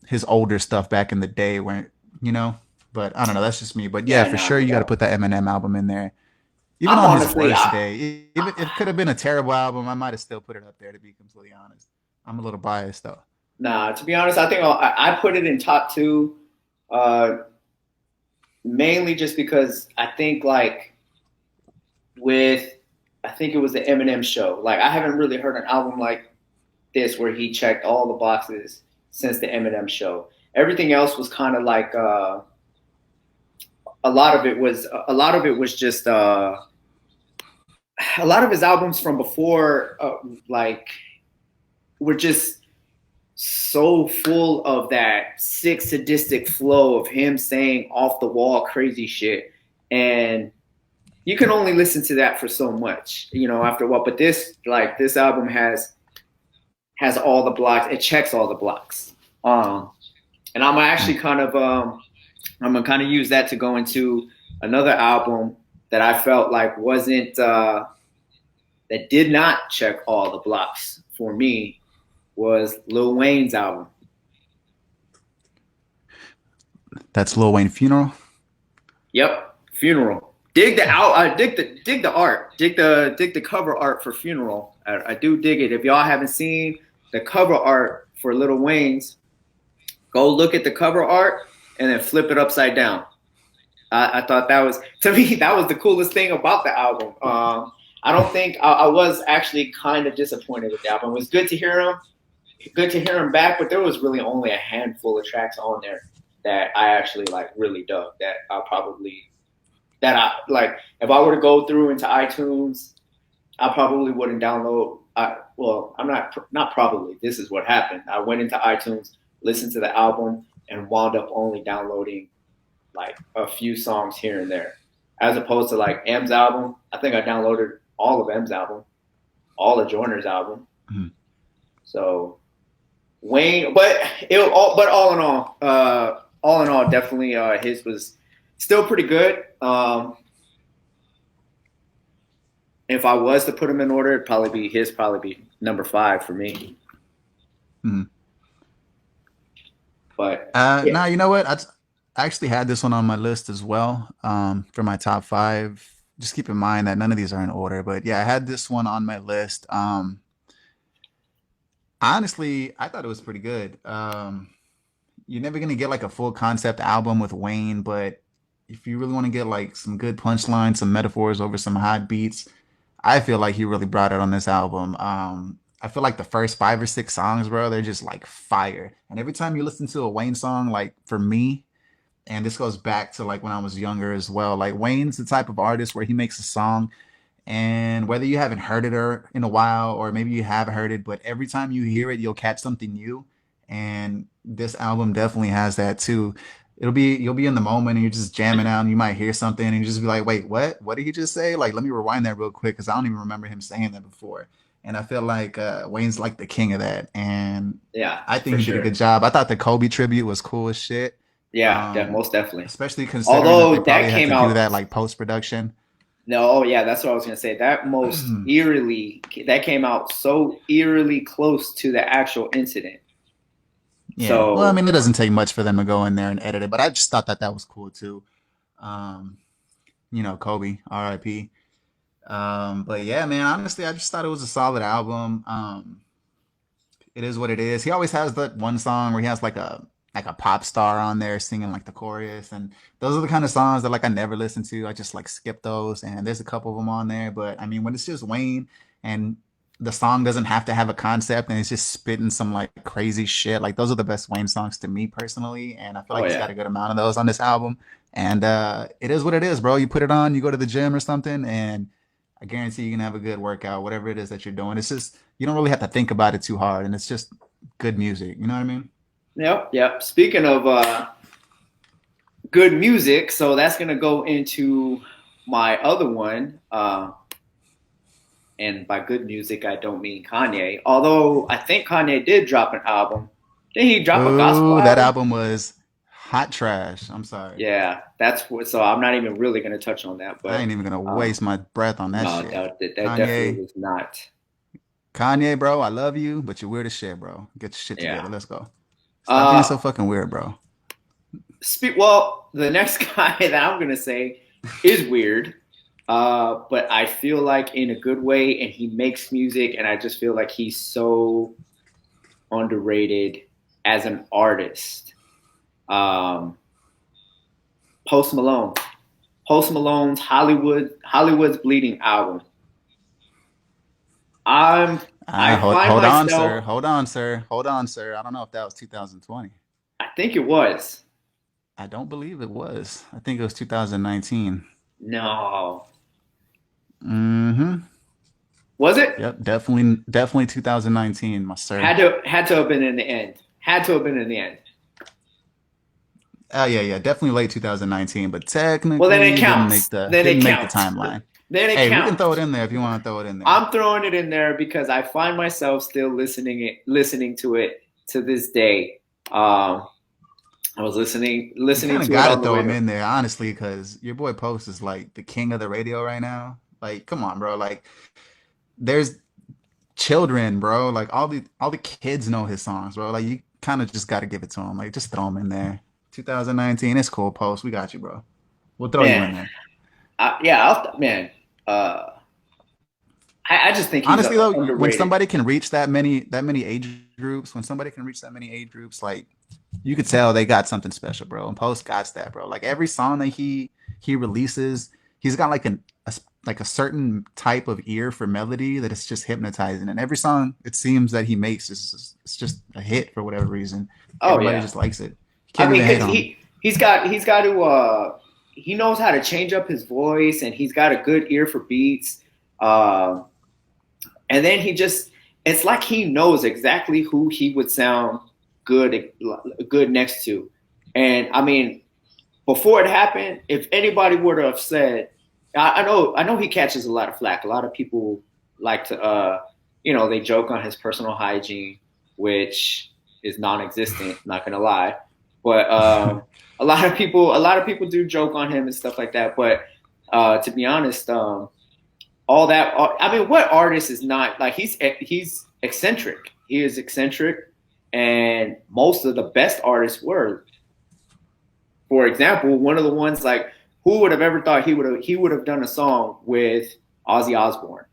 his older stuff back in the day where you know but I don't know, that's just me. But yeah, yeah, for no, sure no you got to doubt. put that Eminem album in there. Even I'm on his honestly, worst day, even if it could have been a terrible album, I might have still put it up there, to be completely honest. I'm a little biased though. nah. To be honest, I think I put it in top two, uh, mainly just because I think like with I think it was the Eminem show. Like I haven't really heard an album like this where he checked all the boxes since the Eminem show. Everything else was kind of like a lot of it was just a lot of his albums from before like were just so full of that sick sadistic flow of him saying off the wall crazy shit, and you can only listen to that for so much, after what. But this album has all the blocks. It checks all the blocks. Um, and Mm. I'm gonna kind of use that to go into another album that I felt like wasn't that did not check all the blocks for me was Lil Wayne's album. That's Lil Wayne Funeral. Yep, Funeral. Dig the out. Dig the art. Dig the cover art for Funeral. I do dig it. If y'all haven't seen the cover art for Lil Wayne's, go look at the cover art and then flip it upside down. I thought that was to me that was the coolest thing about the album. I don't think I was actually kind of disappointed with the album. It was good to hear him back, but there was really only a handful of tracks on there that I actually like really dug. That I like. If I were to go through into iTunes, I probably wouldn't download. Well, I'm not probably. This is what happened. I went into iTunes, listened to the album, and wound up only downloading like a few songs here and there, as opposed to like M's album. I think I downloaded all of M's album, all of Joyner's album. Mm. So Wayne, but all in all, definitely his was still pretty good. If I was to put him in order, it'd probably be number five for me. Mm. But yeah, Now you know what? I actually had this one on my list as well, for my top five. Just keep in mind that none of these are in order, but yeah, I had this one on my list. Honestly, I thought it was pretty good. You're never gonna get like a full concept album with Wayne, but if you really want to get like some good punchlines, some metaphors over some hot beats, I feel like he really brought it on this album. I feel like the first 5 or 6 songs, bro, they're just like fire. And every time you listen to a Wayne song, like for me, and this goes back to like when I was younger as well, like Wayne's the type of artist where he makes a song and whether you haven't heard it or in a while, or maybe you have heard it, but every time you hear it, you'll catch something new. And this album definitely has that too. You'll be in the moment and you're just jamming out and you might hear something and you just be like, wait, what? What did he just say? Like, let me rewind that real quick because I don't even remember him saying that before. And I feel like Wayne's like the king of that. And yeah, I for think he did a good sure. job. I thought the Kobe tribute was cool as shit. Yeah, Um, most definitely. Especially considering that they Although probably that had came to do out that like post production. No, oh yeah, that's what I was gonna say. That came out so eerily close to the actual incident. Yeah. Well, I So mean, it doesn't take much for them to go in there and edit it, but I just thought that that was cool too. Um, Kobe, R.I.P. But yeah, man, honestly, I just thought it was a solid album. It is what it is. He always has that one song where he has like a pop star on there singing like the chorus, and those are the kind of songs that like I never listen to. I just like skip those, and there's a couple of them on there. But I mean, when it's just Wayne and the song doesn't have to have a concept and it's just spitting some like crazy shit, like those are the best Wayne songs to me personally, and I feel oh like he's got yeah. a good amount of those on this album. And it is what it is, bro. You put it on, you go to the gym or something, and I guarantee you can have a good workout, whatever it is that you're doing. It's just you don't really have to think about it too hard, and it's just good music. You know what I mean? Yep, yep. Speaking of good music, so that's gonna go into my other one, and by good music I don't mean Kanye. Although I think Kanye did drop an album. Did he drop a gospel Boo, that album? album was hot trash. I'm sorry. Yeah, that's what. So I'm not even really gonna touch on that, I but ain't even gonna um, waste my breath on that no, shit. that definitely Kanye, was not. Kanye, bro, I love you, but you're weird as shit, bro. Get your shit Yeah. together. Let's go. Stop being Uh, so fucking weird, bro. well, the next guy that I'm gonna say is weird, but I feel like in a good way, and he makes music, and I just feel like he's so underrated as an artist. Um, Post Malone. Post Malone's Hollywood's Bleeding album. I'm I find Hold on, sir. myself. Hold on, sir. Hold on, sir. I don't know if that was 2020. I think it was. I don't believe it was. I think it was 2019. No, Mm-hmm. was it? Yep, definitely 2019, my sir. Had to have been in the end. Had to have been in the end. Oh yeah, definitely late 2019, but Well, then it technically counts. Then it didn't make the counts. timeline. Then it Hey, we can throw it counts. in there if you want to throw it in there. I'm throwing it in there because I find myself still listening to it to this day. I was You listening kind of to it got to on the throw him radio. in there, honestly, because your boy Post is like the king of the radio right now. Like, come on, bro. Like, there's children, bro. Like all the kids know his songs, bro. Like, you kind of just got to give it to him. Like, just throw him in there. 2019, it's cool, Post. We got you, bro. We'll throw you in Man, there. man. Uh, I just think he's Honestly though, when underrated. somebody can reach that many age groups, when somebody can reach that many age groups, like you could tell they got something special, bro. And Post got that, bro. Like every song that he releases, he's got like like a certain type of ear for melody that it's just hypnotizing. And every song it seems that he makes is it's just a hit for whatever reason. Oh Everybody yeah. just likes it. You I can't mean, even hate because on him. he's got to he knows how to change up his voice, and he's got a good ear for beats. Uh, and then he just it's like he knows exactly who he would sound good next to. And I mean, before it happened, if anybody would have said, I know he catches a lot of flack. A lot of people like to, they joke on his personal hygiene, which is non-existent. Not gonna lie, but a lot of people do joke on him and stuff like that. But to be honest, all that, I mean, what artist is not like he's eccentric. He is eccentric, and most of the best artists were. For example, one of the ones like who would have ever thought he would have done a song with Ozzy Osbourne,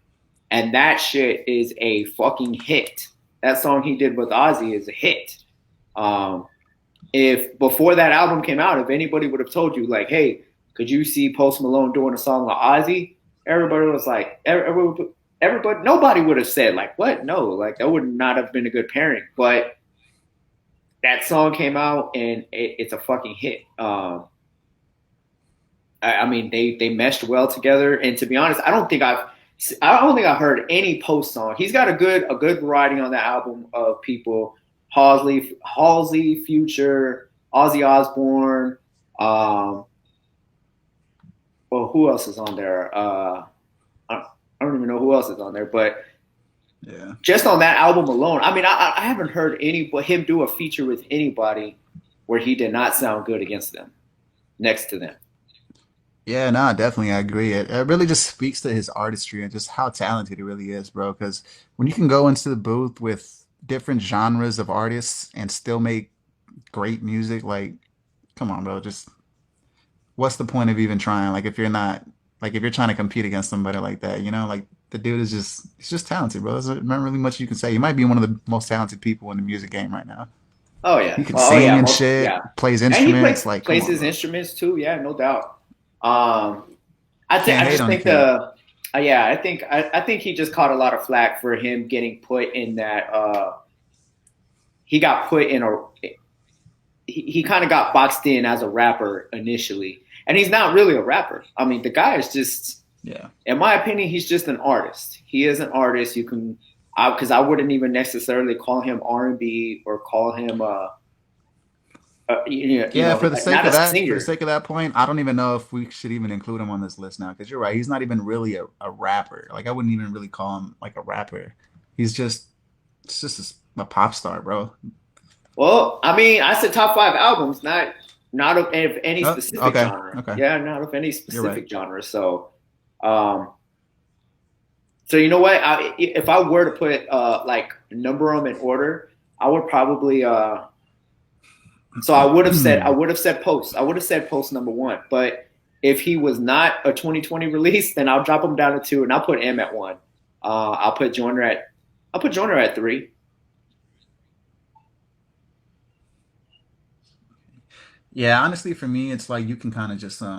and that shit is a fucking hit. That song he did with Ozzy is a hit. Um, if before that album came out, if anybody would have told you like, hey, could you see Post Malone doing a song with Ozzy? Everybody was like, everybody, nobody would have said like, what? No, like that would not have been a good pairing. But that song came out and it's a fucking hit. I mean, they meshed well together. And to be honest, I don't think I've heard any Post song. He's got a good variety on that album of people: Halsey, Future, Ozzy Osbourne. Well, who else is on there? I don't even know who else is on there, but Yeah. just on that album alone, I mean, I haven't heard him do a feature with anybody where he did not sound good against them, next to them. Yeah, no, definitely, I agree. It really just speaks to his artistry and just how talented he really is, bro. Because when you can go into the booth with different genres of artists and still make great music, like, come on, bro. Just what's the point of even trying? Like, if you're not, like, if you're trying to compete against somebody like that, like the dude is he's just talented, bro. There's not really much you can say. He might be one of the most talented people in the music game right now. Oh yeah, He can oh sing yeah, and most yeah, shit, plays and he instruments. Like, come plays on, his bro. instruments too. Yeah, no doubt. Can't I hate just on the think kid. yeah, I think he just caught a lot of flack for him getting put in that. He got put in a he kind of got boxed in as a rapper initially, and he's not really a rapper. I mean, the guy is just, Yeah. in my opinion, he's just an artist. He is an artist. You can, because I wouldn't even necessarily call him R&B or call him Yeah, not a for the singer. sake of that point, I don't even know if we should even include him on this list now. Because you're right, he's not even really a rapper. Like I wouldn't even really call him like a rapper. He's just it's just a pop star, bro. Well, I mean, I said top five albums, not of any Oh, specific okay, genre. okay, Yeah, not of any you're right. specific genre. Um, so you know what? If I were to put like number them in order, I would probably so I would have said Post. I would have said Post number one. But if he was not a 2020 release, then I'll drop him down to two, and I'll put M at one. I'll put Joyner at three. Yeah, honestly, for me, it's like you can kind of just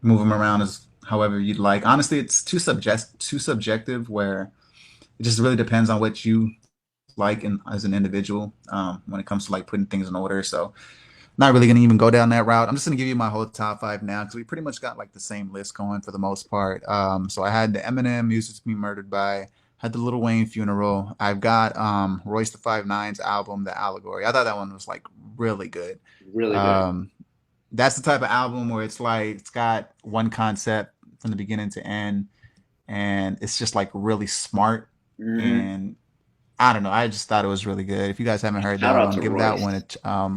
move them around as however you'd like. Honestly, it's too subjective where it just really depends on what you like and as an individual when it comes to like putting things in order. So not really gonna even go down that route. I'm just gonna give you my whole top five now because we pretty much got like the same list going for the most part. So I had the Eminem "Music to Be Murdered By," had the Lil Wayne "Funeral." I've got Royce the Five Nine's album, "The Allegory." I thought that one was like really good. Really good. Um, that's the type of album where it's like it's got one concept from the beginning to end, and it's just like really smart. Hmm. And I don't know, I just thought it was really good. If you guys haven't heard Shout that out one, to give that Royce. one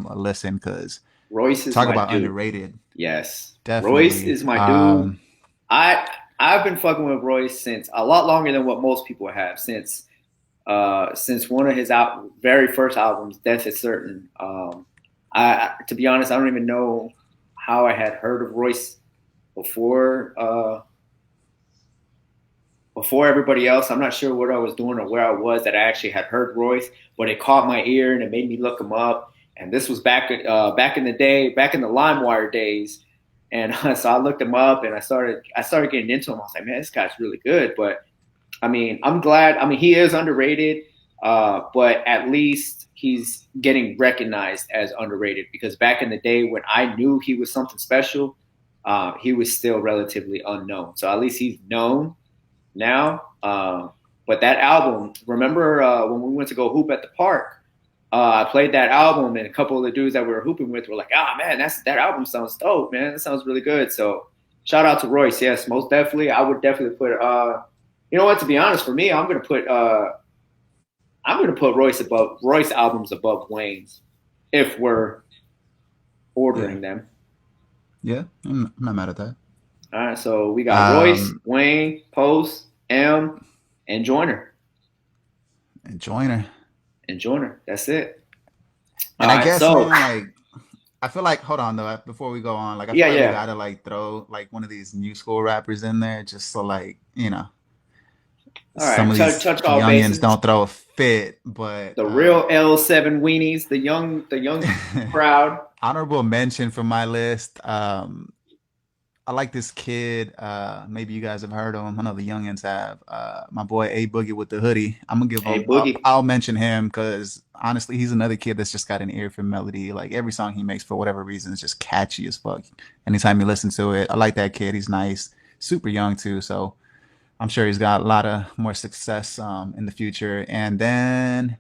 a listen because Royce is talk my about dude. underrated. Yes, Royce Definitely. is my dude. I I've been fucking with Royce since a lot longer than what most people have since one of his very first albums, Death is Certain. I to be honest, I don't even know how I had heard of Royce before before everybody else. I'm not sure what I was doing or where I was that I actually had heard Royce, but it caught my ear and it made me look him up. And this was back in the day, back in the LimeWire days. And so I looked him up and I started getting into him. I was like, man, this guy's really good. But I mean, I'm glad. I mean, he is underrated, but at least he's getting recognized as underrated because back in the day when I knew he was something special, he was still relatively unknown. So at least he's known now. But that album, remember when we went to go hoop at the park? I played that album, and a couple of the dudes that we were hooping with were like, "Ah, man, that album sounds dope, man. That sounds really good." So, shout out to Royce. Yes, most definitely. I would definitely put. You know what? To be honest, for me, I'm gonna put Royce albums above Wayne's if we're Yeah. ordering them. Yeah. I'm not mad at that. All right, so we got Royce, Um, Wayne, Post, M, and Joyner. and Joiner. And Joyner. That's it. All And I right, guess, so man, like I feel like hold on though, before we go on, like I yeah, feel like we yeah. gotta like throw like one of these new school rappers in there just so like, All some right, of these touch all youngins bases. don't throw a fit, but The real L7 weenies, the young crowd. honorable mention for my list. I like this kid. Maybe you guys have heard of him. I know the youngins have. My boy A Boogie with the hoodie. I'm gonna give Hey, him. Boogie. I'll mention him because honestly, he's another kid that's just got an ear for melody. Like every song he makes, for whatever reason, is just catchy as fuck. Anytime you listen to it, I like that kid. He's nice, super young too. So I'm sure he's got a lot of more success in the future. And then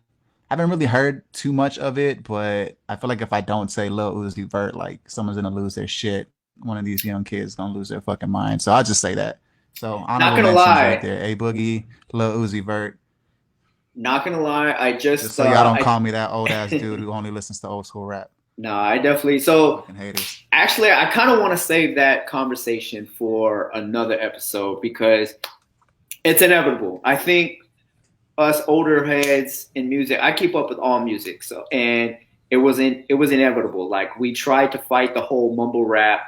I haven't really heard too much of it, but I feel like if I don't say Lil Uzi Vert, like someone's gonna lose their shit. One of these young kids gonna lose their fucking mind. So I'll just say that. So Not honorable gonna mentions right lie, there. A Boogie, Lil Uzi Vert. not gonna lie. Just so y'all don't I call me that old ass dude who only listens to old school rap. no, I definitely. So Fucking haters. actually, I kind of want to save that conversation for another episode because it's inevitable. I think us older heads in music, I keep up with all music, so and it was inevitable. Like we tried to fight the whole mumble rap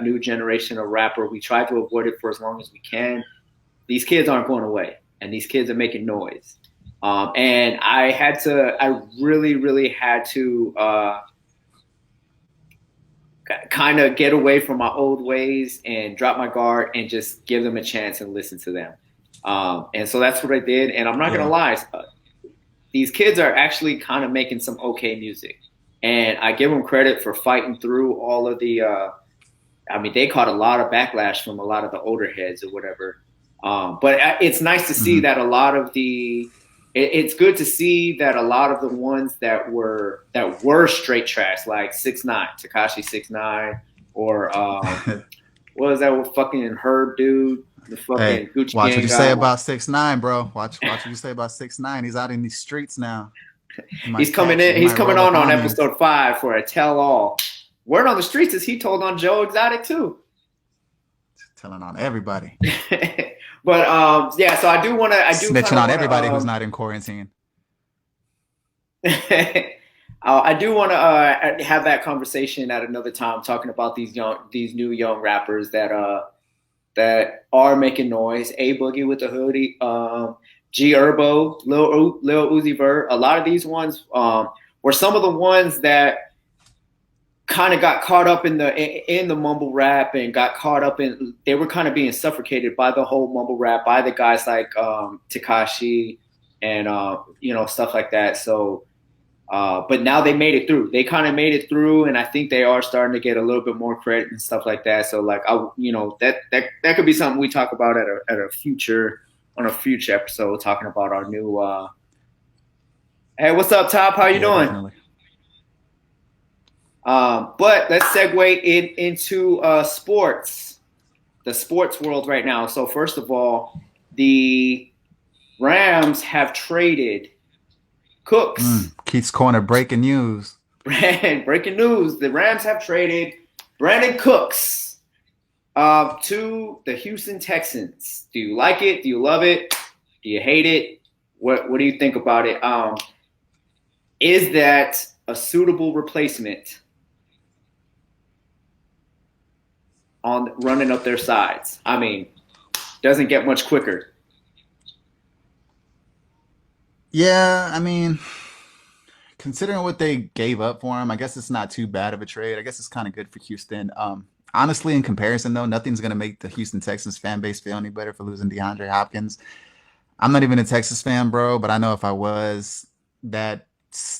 new generation of rapper. We tried to avoid it for as long as we can. These kids aren't going away, and these kids are making noise. And I really, really had to kind of get away from my old ways and drop my guard and just give them a chance and listen to them. And so that's what I did. And I'm not gonna Yeah. lie, these kids are actually kind of making some okay music, and I give them credit for fighting through all of the. I mean, they caught a lot of backlash from a lot of the older heads or whatever. But it's nice to see Hmm. that a lot of the it's good to see that a lot of the ones that were straight trash, like 6ix9ine, Tekashi 6ix9ine, or what was that fucking Herb dude, the Hey, fucking Gucci watch what Gang you say guy. about 6ix9ine, bro. Watch what you say about 6ix9ine. He's out in these streets now. He He's might coming catch you. in. He He's might coming roll up on on you. episode 5 for a tell all. Word on the streets is he told on Joe Exotic too. Telling on everybody. But yeah, so I do want to. I do kind Snitching of on want to. everybody who's not in quarantine. I do want to have that conversation at another time, talking about these new young rappers that are making noise. A Boogie with the Hoodie, G Herbo, Lil Uzi Vert. A lot of these ones were some of the ones that kind of got caught up in the mumble rap and got caught up in. They were kind of being suffocated by the whole mumble rap, by the guys like Tekashi and stuff like that. So. But now they made it through. They kind of made it through, and I think they are starting to get a little bit more credit and stuff like that. So, like, that could be something we talk about at a future episode, talking about our new. Hey, what's up, Top? How you Yeah, doing? definitely. But let's segue into sports, the sports world right now. So, first of all, the Rams have traded Cooks. Keith's Corner breaking news. Breaking news: the Rams have traded Brandon Cooks to the Houston Texans. Do you like it? Do you love it? Do you hate it? What do you think about it? Is that a suitable replacement on running up their sides? I mean, doesn't get much quicker. Yeah, I mean, considering what they gave up for him, I guess it's not too bad of a trade. I guess it's kind of good for Houston. Honestly, in comparison, though, nothing's gonna make the Houston Texans fan base feel any better for losing DeAndre Hopkins. I'm not even a Texas fan, bro, but I know if I was, that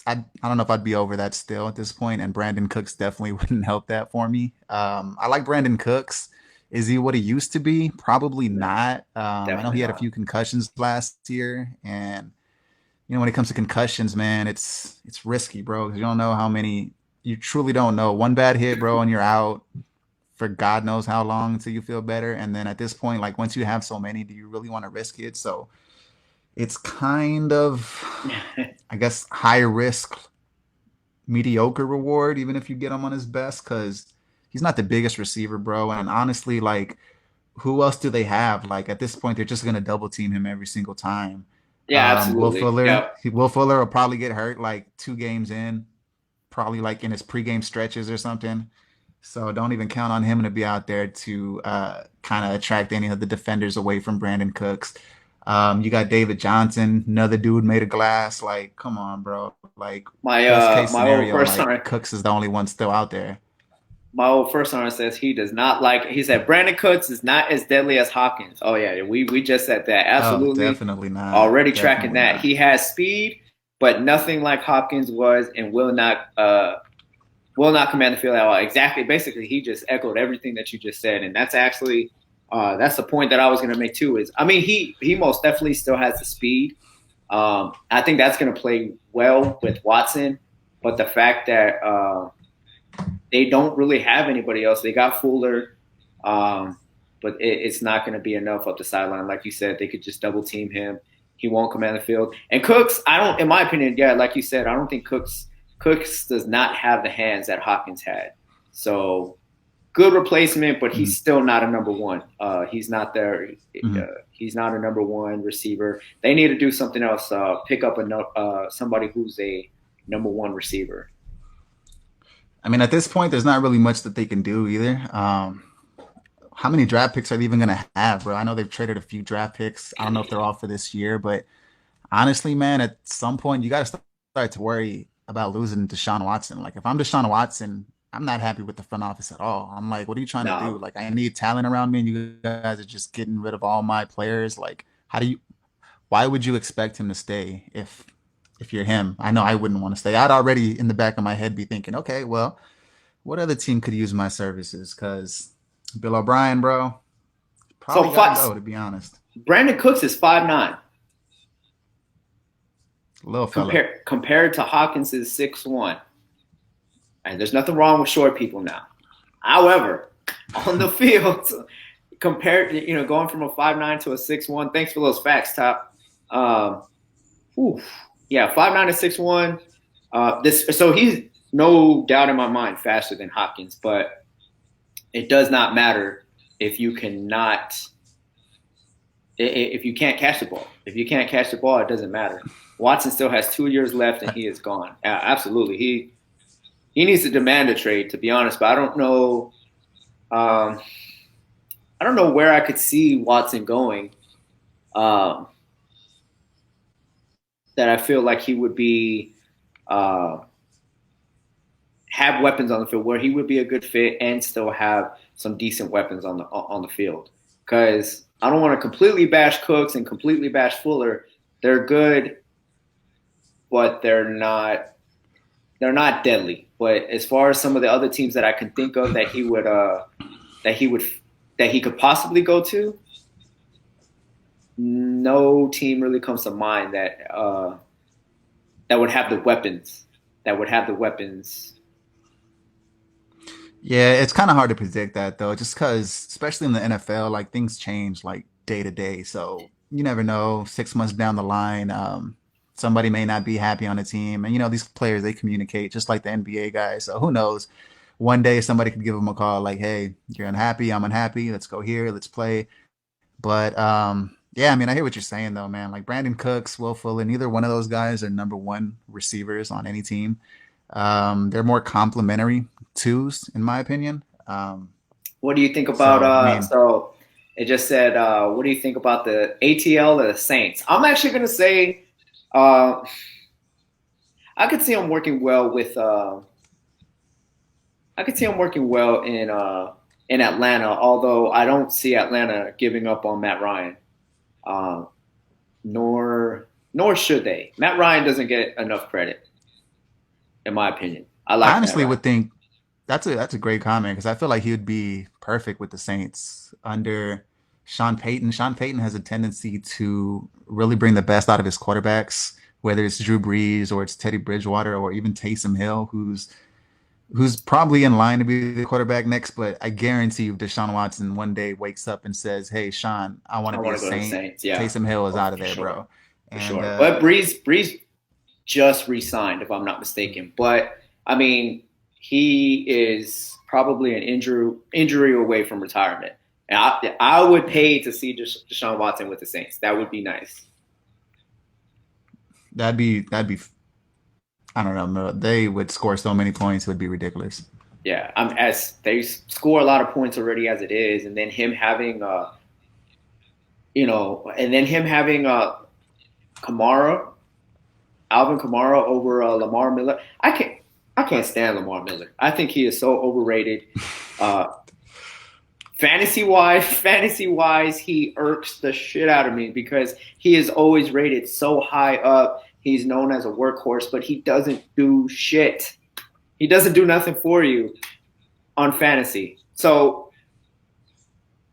I don't know if I'd be over that still at this point, and Brandon Cooks definitely wouldn't help that for me. I like Brandon Cooks. Is he what he used to be? Probably No, not. I know definitely he had a not. few concussions last year, and when it comes to concussions, man, it's risky, bro, because you don't know how many. You truly don't know. One bad hit, bro, and you're out for God knows how long until you feel better. And then at this point, like once you have so many, do you really want to risk it? So it's kind of, I guess, high risk, mediocre reward, even if you get him on his best, because he's not the biggest receiver, bro. And honestly, like, who else do they have? Like at this point, they're just gonna double team him every single time. Yeah, Will absolutely. Fuller, Yep. Will Fuller will probably get hurt like 2 games in, probably like in his pregame stretches or something. So don't even count on him to be out there to kind of attract any of the defenders away from Brandon Cooks. You got David Johnson, another dude made of glass. Like, come on, bro. Like, My best case my old scenario, first like hunter Cooks is the only one still out there. my old first hunter says he does not like. He said Brandon Cooks is not as deadly as Hopkins. Oh yeah, we just said that. Oh, Absolutely, definitely not. already tracking Definitely that. not. He has speed, but nothing like Hopkins was, and will not command the field at all. Exactly. Basically, he just echoed everything that you just said, and that's actually that's the point that I was going to make too. Is I mean he most definitely still has the speed. I think that's going to play well with Watson, but the fact that they don't really have anybody else. They got Fuller, but it's not going to be enough up the sideline. Like you said, they could just double team him. He won't command the field. And Cooks, I don't, in my opinion, yeah, like you said, I don't think Cooks does not have the hands that Hopkins had. So good replacement, but Mhm. he's still not a number one. He's not there. Mhm. He's not a number one receiver. They need to do something else. Pick up somebody who's a number one receiver. I mean, at this point, there's not really much that they can do either. How many draft picks are they even gonna have, bro? I know they've traded a few draft picks. I don't know if they're all for this year, but honestly, man, at some point you got to start to worry about losing Deshaun Watson. Like if I'm Deshaun Watson, I'm not happy with the front office at all. I'm like, what are you trying to do? No, Like I need talent around me, and you guys are just getting rid of all my players. Like, how do you? Why would you expect him to stay if you're him? I know I wouldn't want to stay. I'd already in the back of my head be thinking, okay, well, what other team could use my services? Because Bill O'Brien, bro, so probably got to go. To be honest. Brandon Cooks is 5'9". Little fella. Compared to Hawkins's 6'1", and there's nothing wrong with short people now. However, on the field, compared to, going from a 5'9" to a 6'1", thanks for those facts, Top. Whew. Yeah, 5'9" to 6'1". So he's no doubt in my mind faster than Hopkins, but it does not matter if you cannot if you can't catch the ball. If you can't catch the ball, it doesn't matter. Watson still has 2 years left, and he is gone. Absolutely, he needs to demand a trade, to be honest. But I don't know. I don't know where I could see Watson going. That I feel like he would be have weapons on the field, where he would be a good fit and still have some decent weapons on the field. Because I don't want to completely bash Cooks and completely bash Fuller. They're good, but they're not deadly. But as far as some of the other teams that I can think of that he could possibly go to, no team really comes to mind that would have the weapons. Yeah, it's kind of hard to predict that though, just because, especially in the NFL, like things change like day to day. So you never know. 6 months down the line, somebody may not be happy on the team, and these players they communicate just like the NBA guys. So who knows? One day somebody could give them a call like, "Hey, you're unhappy. I'm unhappy. Let's go here. Let's play." But yeah, I mean, I hear what you're saying though, man. Like Brandon Cooks, Will Fuller, neither one of those guys are number one receivers on any team. They're more complementary twos, in my opinion. What do you think about? So I mean, So it just said, what do you think about the ATL or the Saints? I'm actually gonna say, uh, I could see him working well with. I could see him working well in Atlanta, although I don't see Atlanta giving up on Matt Ryan. Uh, nor should they. Matt Ryan doesn't get enough credit, in my opinion. I I like Matt honestly Ryan. would think that's a great comment because I feel like he would be perfect with the Saints under Sean Payton. Sean Payton has a tendency to really bring the best out of his quarterbacks, whether it's Drew Brees or it's Teddy Bridgewater or even Taysom Hill, who's probably in line to be the quarterback next. But I guarantee you, Deshaun Watson one day wakes up and says, "Hey, Sean, I want I to be want a to go to the Saint." Saints. Yeah, Taysom Hill is oh, out of for there, sure, bro. for And sure. But Breeze just re-signed, if I'm not mistaken. But I mean, he is probably an injury away from retirement. And I would pay to see Deshaun Watson with the Saints. That would be nice. that'd be I don't know. They would score so many points, it would be ridiculous. Yeah, as they score a lot of points already as it is, and then him having Kamara, Alvin Kamara over Lamar Miller. I can't stand Lamar Miller. I think he is so overrated. Uh, fantasy wise, he irks the shit out of me because he is always rated so high up. He's known as a workhorse, but he doesn't do shit. He doesn't do nothing for you on fantasy. So,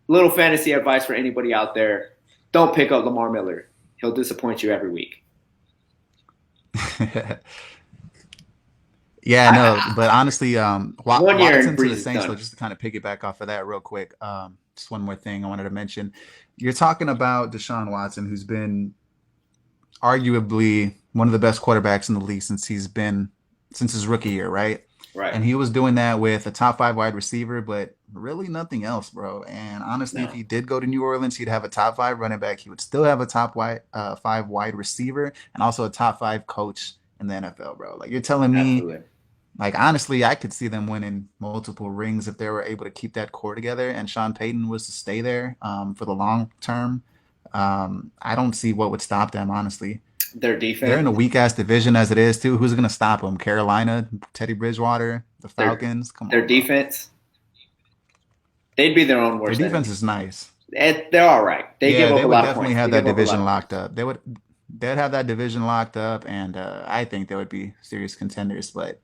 little fantasy advice for anybody out there: don't pick up Lamar Miller. He'll disappoint you every week. Yeah, no, I, but honestly, One year and Watson to the Breeze is Saints, though, done. just to kind of piggyback off of that real quick. Just one more thing I wanted to mention. You're talking about Deshaun Watson, who's been arguably one of the best quarterbacks in the league since his rookie year, right? Right. And he was doing that with a top five wide receiver, but really nothing else, bro. And honestly, if No. he did go to New Orleans, he'd have a top five running back. He would still have a five wide receiver and also a top five coach in the NFL, bro. Like you're telling me, Absolutely. like honestly, I could see them winning multiple rings if they were able to keep that core together and Sean Payton was to stay there for the long term. I don't see what would stop them, honestly. Their They're in a defense, weak ass division as it is too. Who's gonna stop them? Carolina, Teddy Bridgewater, the their Falcons. Come their on, bro. defense, they'd be their own Their worst defense enemy. is nice. They're all right. They give Yeah, up they a would lot of definitely points. have They that give up a lot division of locked points. up. They'd have that division locked up, and I think they would be serious contenders. But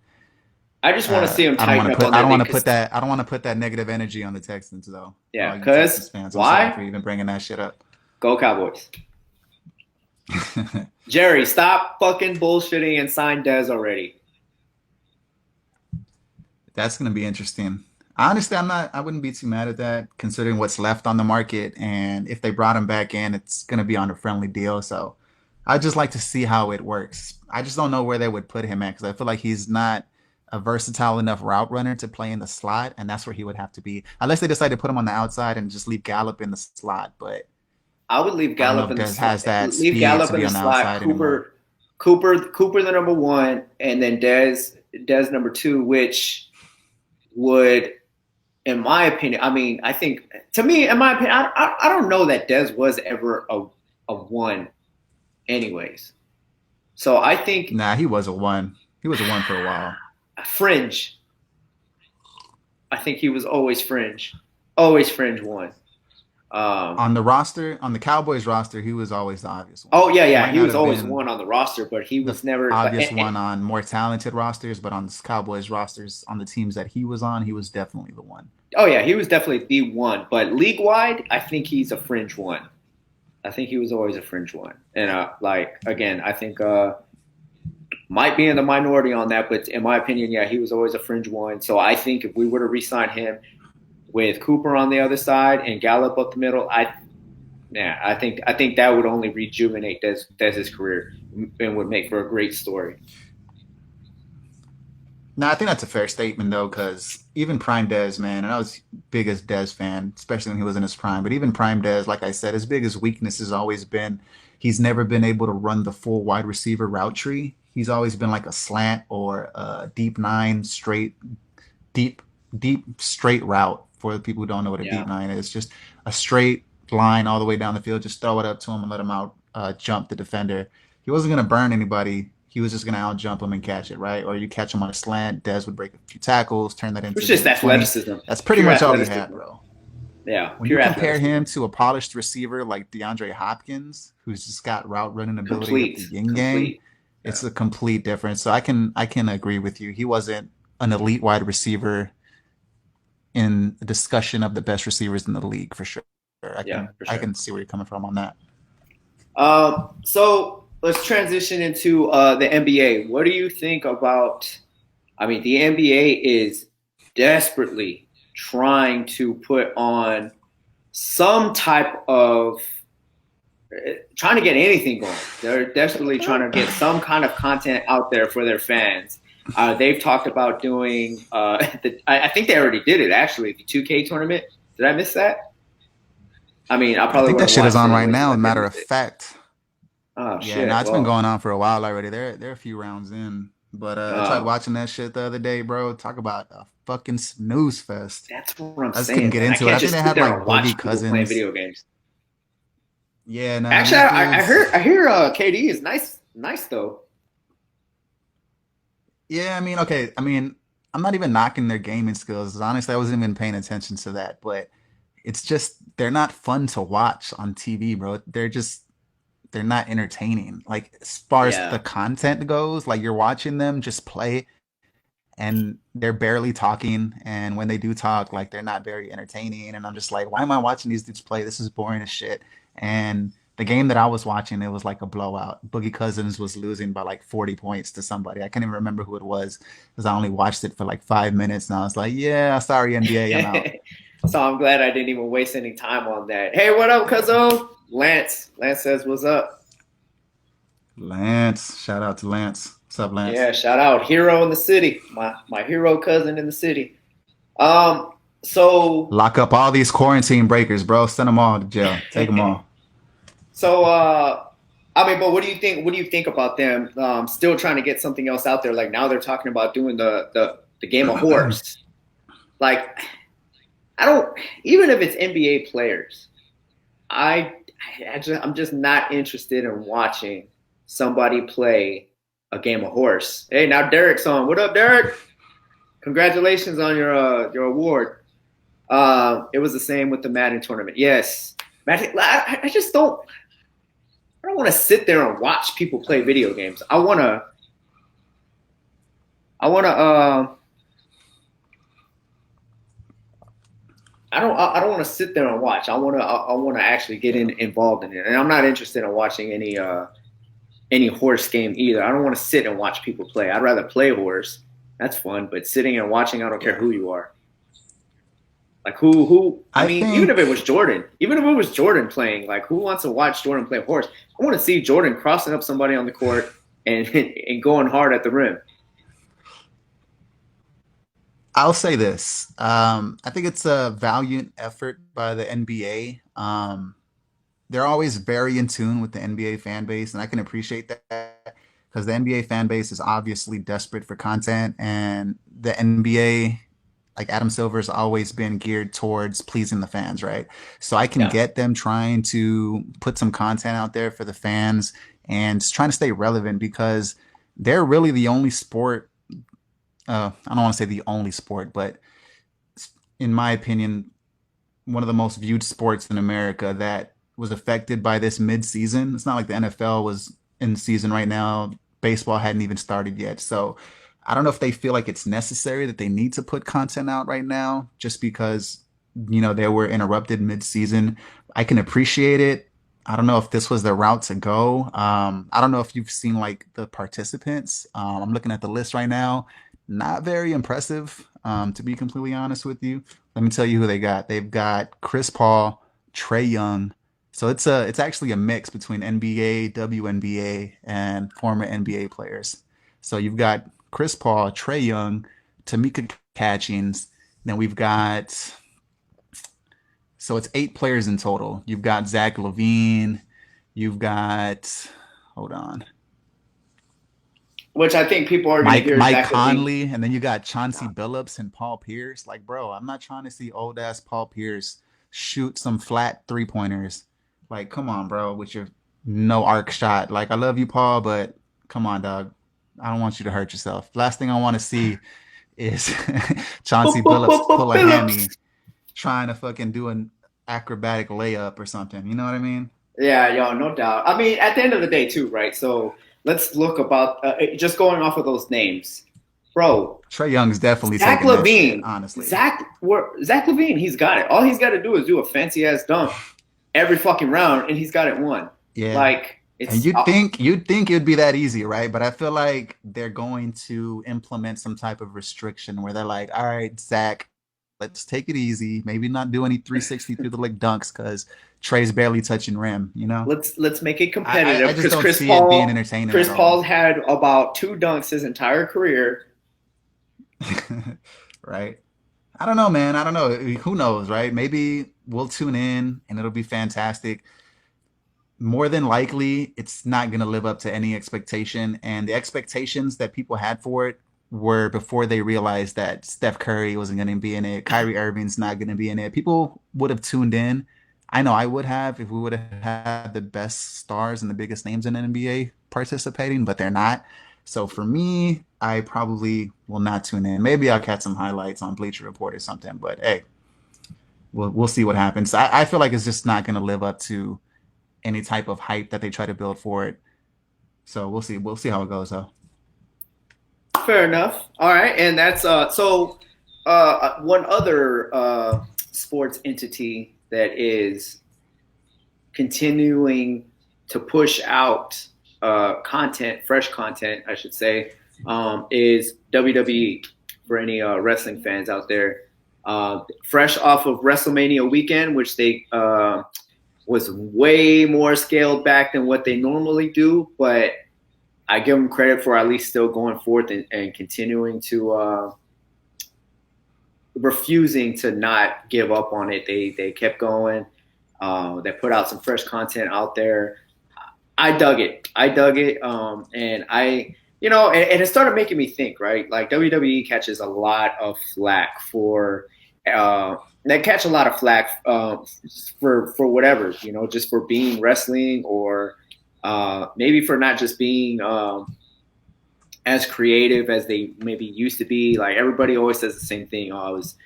I just want to see them I don't want tighten to up put on I their don't want league to put because that I don't want to put that negative energy on the Texans though. For yeah, all you Texans because fans, I'm sorry why? for even bringing that shit up. Go Cowboys. Jerry, stop fucking bullshitting and sign Dez already. That's gonna be interesting. Honestly, I wouldn't be too mad at that, considering what's left on the market, and if they brought him back in, it's gonna be on a friendly deal. So, I just like to see how it works. I just don't know where they would put him at because I feel like he's not a versatile enough route runner to play in the slot, and that's where he would have to be, unless they decide to put him on the outside and just leave Gallup in the slot. But I would leave I don't know Gallup if in the Des slot. has that Leave speed Gallup to in be the on the slot. outside anymore. Cooper, the number one, and then Dez number two, which would, in my opinion, I mean, I think to me, in my opinion, I don't know that Dez was ever a one, anyways. So I think Nah, he was a one. He was a one for a while. fringe. I think he was always fringe one. Um, On the roster, on the Cowboys roster, he was always the obvious one. oh yeah, He yeah, might he not was have always been one on the roster, but he the was never. obvious one on more talented rosters, but on the Cowboys rosters, on the teams that he was on, he was definitely the one. Oh yeah, he was definitely the one. But league wide, I think he's a fringe one. I think he was always a fringe one. And like again, I think might be in the minority on that, but in my opinion, yeah, he was always a fringe one. So I think if we were to re-sign him with Cooper on the other side and Gallup up the middle, I think that would only rejuvenate Dez's career and would make for a great story. No, I think that's a fair statement though, because even Prime Dez, man, and I was biggest Dez fan, especially when he was in his prime. But even Prime Dez, like I said, his biggest weakness has always been he's never been able to run the full wide receiver route tree. He's always been like a slant or a deep nine straight, deep, deep straight route. For the people who don't know what a deep Yeah, nine is, just a straight line all the way down the field. Just throw it up to him and let him out jump the defender. He wasn't going to burn anybody. He was just going to out jump him and catch it, right? Or you catch him on a slant. Dez would break a few tackles, turn that it was into just maybe 20. athleticism, That's pretty pure much all he had, athleticism. bro. Yeah, When you pure compare athleticism. him to a polished receiver like DeAndre Hopkins, who's just got route running ability of the Complete, yin yang, complete. it's Yeah. a complete difference. So I can agree with you. He wasn't an elite wide receiver in a discussion of the best receivers in the league for sure. I Yeah, can for I sure. can see where you're coming from on that. So let's transition into the NBA. What do you think about? I mean, the NBA is desperately trying to put on some type of trying to get anything going. They're desperately trying to get some kind of content out there for their fans. They've talked about doing. I think they already did it actually. The 2K tournament. Did I miss that? I mean, I I probably think would that have shit is watched it on right anyways if now. I did Matter miss of it. fact, Oh yeah, no, shit! it's been Well, going on for a while already. They're a few rounds in, but I tried um, watching that shit the other day, bro. Talk about a fucking snooze fest. that's what I'm I just couldn't saying, get man. I into it. can't I think just they sit had there like and watch Boogie people playing Cousins. video games. Yeah, no, Actually, these I dudes. hear KD is nice though. Yeah, I mean, okay. I mean, I'm not even knocking their gaming skills. Honestly, I wasn't even paying attention to that, but it's just they're not fun to watch on TV, bro. They're not entertaining. Like as far as the Yeah, content goes, like you're watching them just play and they're barely talking. And when they do talk, like they're not very entertaining. And I'm just like, why am I watching these dudes play? This is boring as shit. And the game that I was watching, it was like a blowout. Boogie Cousins was losing by like 40 points to somebody. I can't even remember who it was because I only watched it for like 5 minutes. And I was like, yeah, sorry, NBA, I'm out. so I'm glad I didn't even waste any time on that. Hey, what up, Cuzzo? Lance says, "What's up?" Lance, shout out to Lance. What's up, Lance? Yeah, shout out, hero in the city, my hero cousin in the city. Um, so Lock up all these quarantine breakers, bro. Send them all to jail. Take them all. so I mean, but what do you think? What do you think about them still trying to get something else out there? Like now they're talking about doing the game of horse. Like I don't even if it's NBA players, I, I'm just not interested in watching somebody play a game of horse. Hey, now Derek's on. What up, Derek? Congratulations on your award. It was the same with the Madden tournament. Yes, Madden. I just don't. I don't want to sit there and watch people play video games. I want to. I want to. I don't want to sit there and watch. I want to actually get involved in it. And I'm not interested in watching any horse game either. I don't want to sit and watch people play. I'd rather play horse. That's fun, but sitting and watching, I don't care Yeah. who you are. Like who I I mean, even if think it was Jordan, even if it was Jordan playing, like who wants to watch Jordan play horse? I want to see Jordan crossing up somebody on the court and going hard at the rim. I'll say this. I think it's a valiant effort by the NBA. They're always very in tune with the NBA fan base, and I can appreciate that because the NBA fan base is obviously desperate for content, and the NBA, like Adam Silver's always been geared towards pleasing the fans, right? So I can Yeah. get them trying to put some content out there for the fans and just trying to stay relevant because they're really the only sport. I don't want to say the only sport, but in my opinion, one of the most viewed sports in America that was affected by this mid-season. It's not like the NFL was in season right now. Baseball hadn't even started yet. So I don't know if they feel like it's necessary that they need to put content out right now just because, they were interrupted mid-season. I can appreciate it. I don't know if this was the route to go. I don't know if you've seen like the participants. I'm looking at the list right now. Not very impressive, to be completely honest with you. Let me tell you who they got. They've got Chris Paul, Trae Young. So it's actually a mix between NBA, WNBA, and former NBA players. So you've got Chris Paul, Trae Young, Tamika Catchings. Then we've got so it's 8 players in total. You've got Zach LaVine. You've got hold on. Which I think people are going to hear Mike Zach LaVine. Conley, and then you got Chauncey Billups and Paul Pierce. Like, bro, I'm not trying to see old ass Paul Pierce shoot some flat 3 pointers. Like, come on, bro, with your no arc shot. Like, I love you, Paul, but come on, dog. I don't want you to hurt yourself. Last thing I want to see is Chauncey Billups pull a Phillips. hammy trying to fucking do an acrobatic layup or something. You know what I mean? Yeah, yo, no doubt. I mean, at the end of the day, too, right? So let's look about just going off of those names, bro. Trae Young's definitely Zach taking that shit, LaVine, honestly. Zach LaVine, he's got it. All he's got to do is do a fancy ass dunk every fucking round, and he's got it won. Yeah. Like And it's you'd think it'd be that easy, right? But I feel like they're going to implement some type of restriction where they're like, all right, Zach, let's take it easy. Maybe not do any 360 through the leg dunks because Trey's barely touching rim, you know? let's make it I competitive just because don't see it being entertaining Chris at Paul's all. had about 2 dunks his entire career. Right? I don't know, man. I don't know. Who knows, right? Maybe we'll tune in and it'll be fantastic. More than likely, it's not going to live up to any expectation. And the expectations that people had for it were before they realized that Steph Curry wasn't going to be in it, Kyrie Irving's not going to be in it. People would have tuned in. I know I would have if we would have had the best stars and the biggest names in the NBA participating, but they're not. So for me, I probably will not tune in. Maybe I'll catch some highlights on Bleacher Report or something, but hey, we'll see what happens. I feel like it's just not going to live up to any type of hype that they try to build for it. So we'll see. We'll see how it goes, though. Fair enough. All right, and that's one other sports entity that is continuing to push out content, fresh content, I should say, is WWE for any wrestling fans out there. Fresh off of WrestleMania weekend, which they was way more scaled back than what they normally do, but I give them credit for at least still going forth and continuing to refusing to not give up on it. They kept going. They put out some fresh content out there. I dug it. I dug it. And I, and it started making me think, right? Like WWE catches a lot of flack for, they catch a lot of flack for whatever, just for being wrestling or maybe for not just being as creative as they maybe used to be. Like everybody always says the same thing. Oh, I was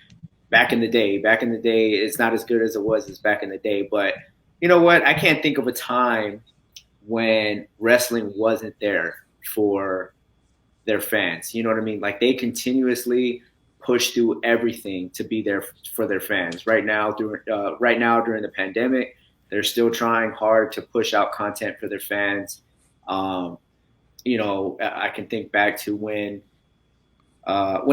back in the day. Back in the day, it's not as good as it was as back in the day. But you know what? I can't think of a time when wrestling wasn't there for their fans. You know what I mean? Like they continuously push through everything to be there for their fans. Right now during the pandemic, they're still trying hard to push out content for their fans. Um, I can think back to when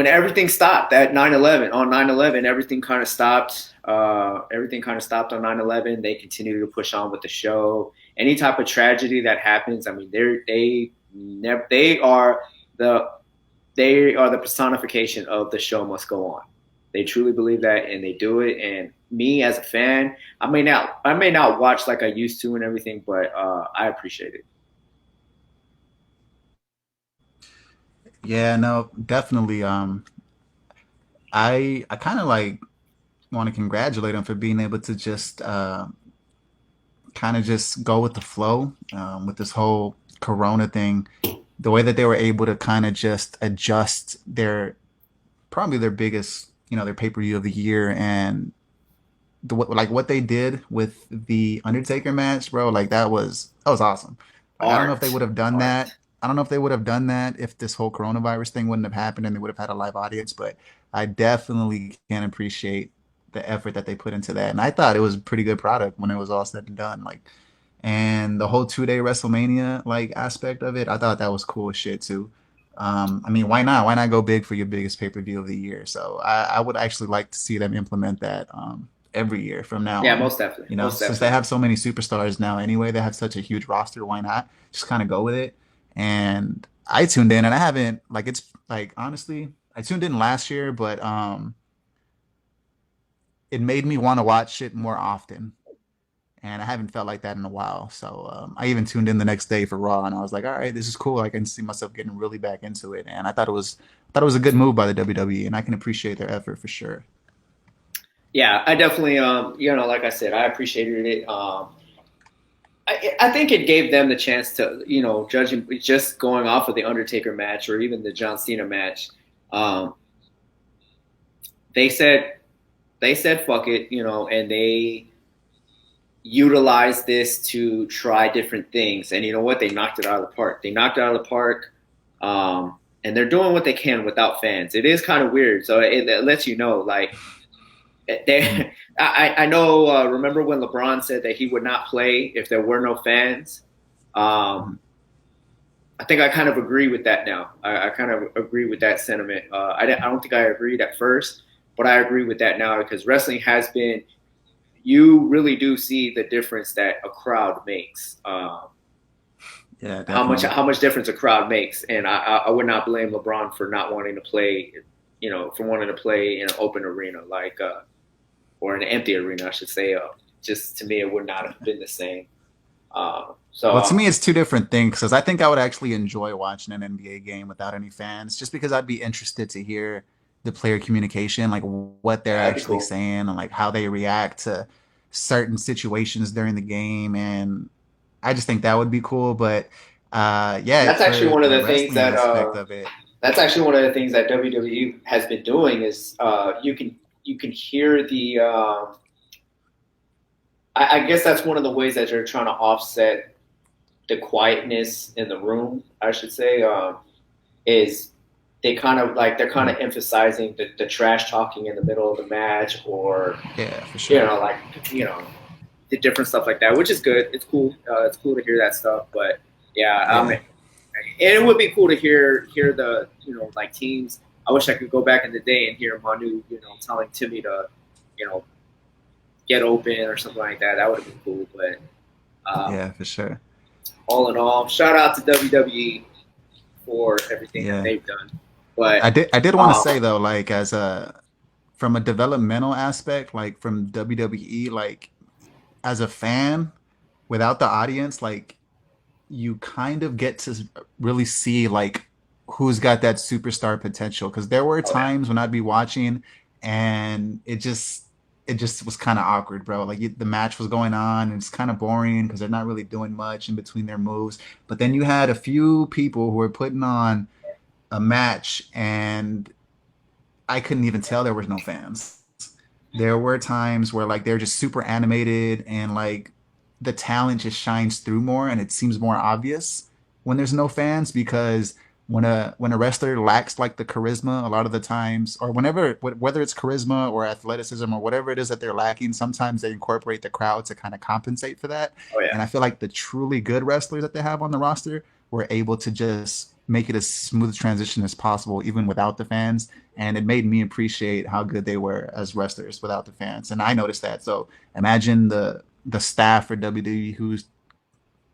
everything stopped at 9/11. On 9/11, everything kind of stopped. Everything kind of stopped on 9/11. They continue to push on with the show. Any type of tragedy that happens, I mean, they are the they are the personification of the show must go on. They truly believe that, and they do it. And me as a fan, I may not watch like I used to and everything, but I appreciate it. Yeah, no, definitely. I kind of like want to congratulate them for being able to just kind of just go with the flow with this whole Corona thing. The way that they were able to kind of just adjust their probably their biggest, their pay per view of the year, and like what they did with the Undertaker match, bro. Like that was awesome. Like I don't know if they Art, would have done that. art. I don't know if they would have done that if this whole coronavirus thing wouldn't have happened and they would have had a live audience. But I definitely can appreciate the effort that they put into that, and I thought it was a pretty good product when it was all said and done. Like, and the whole 2 day WrestleMania like aspect of it, I thought that was cool as shit too. I mean, why not? Why not go big for your biggest pay per view of the year? So I would actually like to see them implement that every year from now Yeah, on. most definitely, You know, most since they definitely. have so many superstars now anyway, they have such a huge roster. Why not just kind of go with it? And I tuned in, and I haven't like it's like honestly, I tuned in last year, but it made me want to watch it more often and I haven't felt like that in a while. So I even tuned in the next day for Raw, and I was like, all right, this is cool. I can see myself getting really back into it, and I thought it was a good move by the WWE, and I can appreciate their effort for sure. Yeah, I definitely, like I said, I appreciated it. I think it gave them the chance to, judging just going off of the Undertaker match or even the John Cena match. Um, they said they said fuck it, and they utilized this to try different things. And you know what? They knocked it out of the park. They knocked it out of the park. And they're doing what they can without fans. It is kind of weird. So it lets you know, like, Mm. they, I know. Remember when LeBron said that he would not play if there were no fans? Um, I think I kind of agree with that now. I kind of agree with that sentiment. I don't think I agreed at first, but I agree with that now because wrestling has been. You really do see the difference that a crowd makes. Yeah, How much definitely. difference a crowd makes, and I would not blame LeBron for not wanting to play. For wanting to play in an open arena or an empty arena, I should say. Just to me, it would not have been the same. So Well, to me, it's two different things because I think I would actually enjoy watching an NBA game without any fans, just because I'd be interested to hear the player communication, like what they're yeah, that'd be actually cool. saying and like how they react to certain situations during the game. And I just think that would be cool. But yeah, That's actually for one of the the things wrestling that aspect of it, WWE has been doing is you can hear the I guess that's one of the ways that they're trying to offset the quietness in the room. I should say is they're kind of emphasizing the trash talking in the middle of the match or yeah, for you sure. know like you know the different stuff like that, which is good. It's cool. It's cool to hear that stuff. But yeah, Yeah. and it would be cool to hear the like teams. I wish I could go back in the day and hear Manu, telling Timmy to, you know, get open or something like that. That would have been cool. But um, Yeah, for sure. all in all, shout out to WWE for everything that Yeah. they've done. But I did want to um, say though, like as a from a developmental aspect, like from WWE, like as a fan, without the audience, like you kind of get to really see like who's got that superstar potential. Because there were oh yeah, times when I'd be watching and it just was kind of awkward, bro. Like the match was going on and it's kind of boring because they're not really doing much in between their moves. But then you had a few people who were putting on a match and I couldn't even tell there was no fans. There were times where like they're just super animated and like the talent just shines through more and it seems more obvious when there's no fans because when a wrestler lacks like the charisma a lot of the times, or whenever whether it's charisma or athleticism or whatever it is that they're lacking, sometimes they incorporate the crowd to kind of compensate for that. Oh yeah. And I feel like the truly good wrestlers that they have on the roster were able to just make it as smooth a transition as possible, even without the fans. And it made me appreciate how good they were as wrestlers without the fans. And I noticed that. So imagine the staff for WWE who's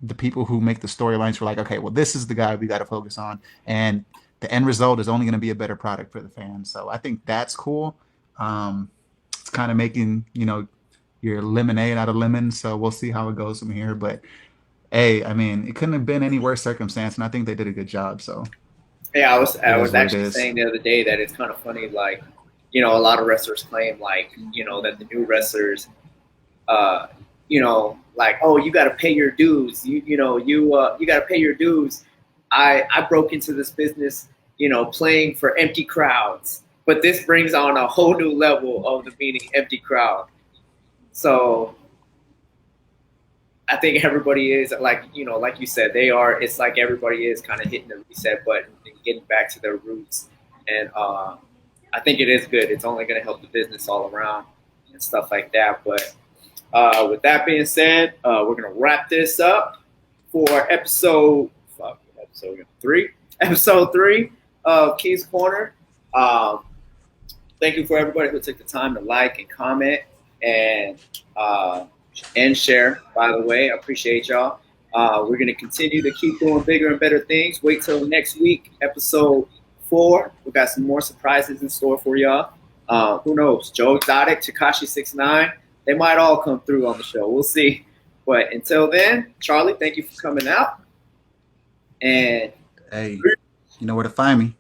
the people who make the storylines were like, okay, well, this is the guy we got to focus on, and the end result is only going to be a better product for the fans. So I think that's cool. It's kind of making your lemonade out of lemon. So we'll see how it goes from here. But hey, I mean, it couldn't have been any worse circumstance, and I think they did a good job. So Yeah, I it was is what it actually is. saying the other day that it's kind of funny, like, a lot of wrestlers claim like, that the new wrestlers, uh, like, oh, you got to pay your dues. You got to pay your dues. I broke into this business, playing for empty crowds, but this brings on a whole new level of the meaning empty crowd. So I think everybody is like, like you said, they are. It's like everybody is kind of hitting the reset button and getting back to their roots. And I think it is good. It's only going to help the business all around and stuff like that. But with that being said, we're going to wrap this up for episode 3, episode 3 of Keiths Corner. Um, Thank you for everybody who took the time to like and comment and uh, and share. By the way, I appreciate y'all. We're gonna continue to keep doing bigger and better things. Wait till next week, episode 4. We got some more surprises in store for y'all. Who knows? Joe Exotic, Takashi 69. They might all come through on the show. We'll see. But until then, Charlie, thank you for coming out. And Hey, you know where to find me.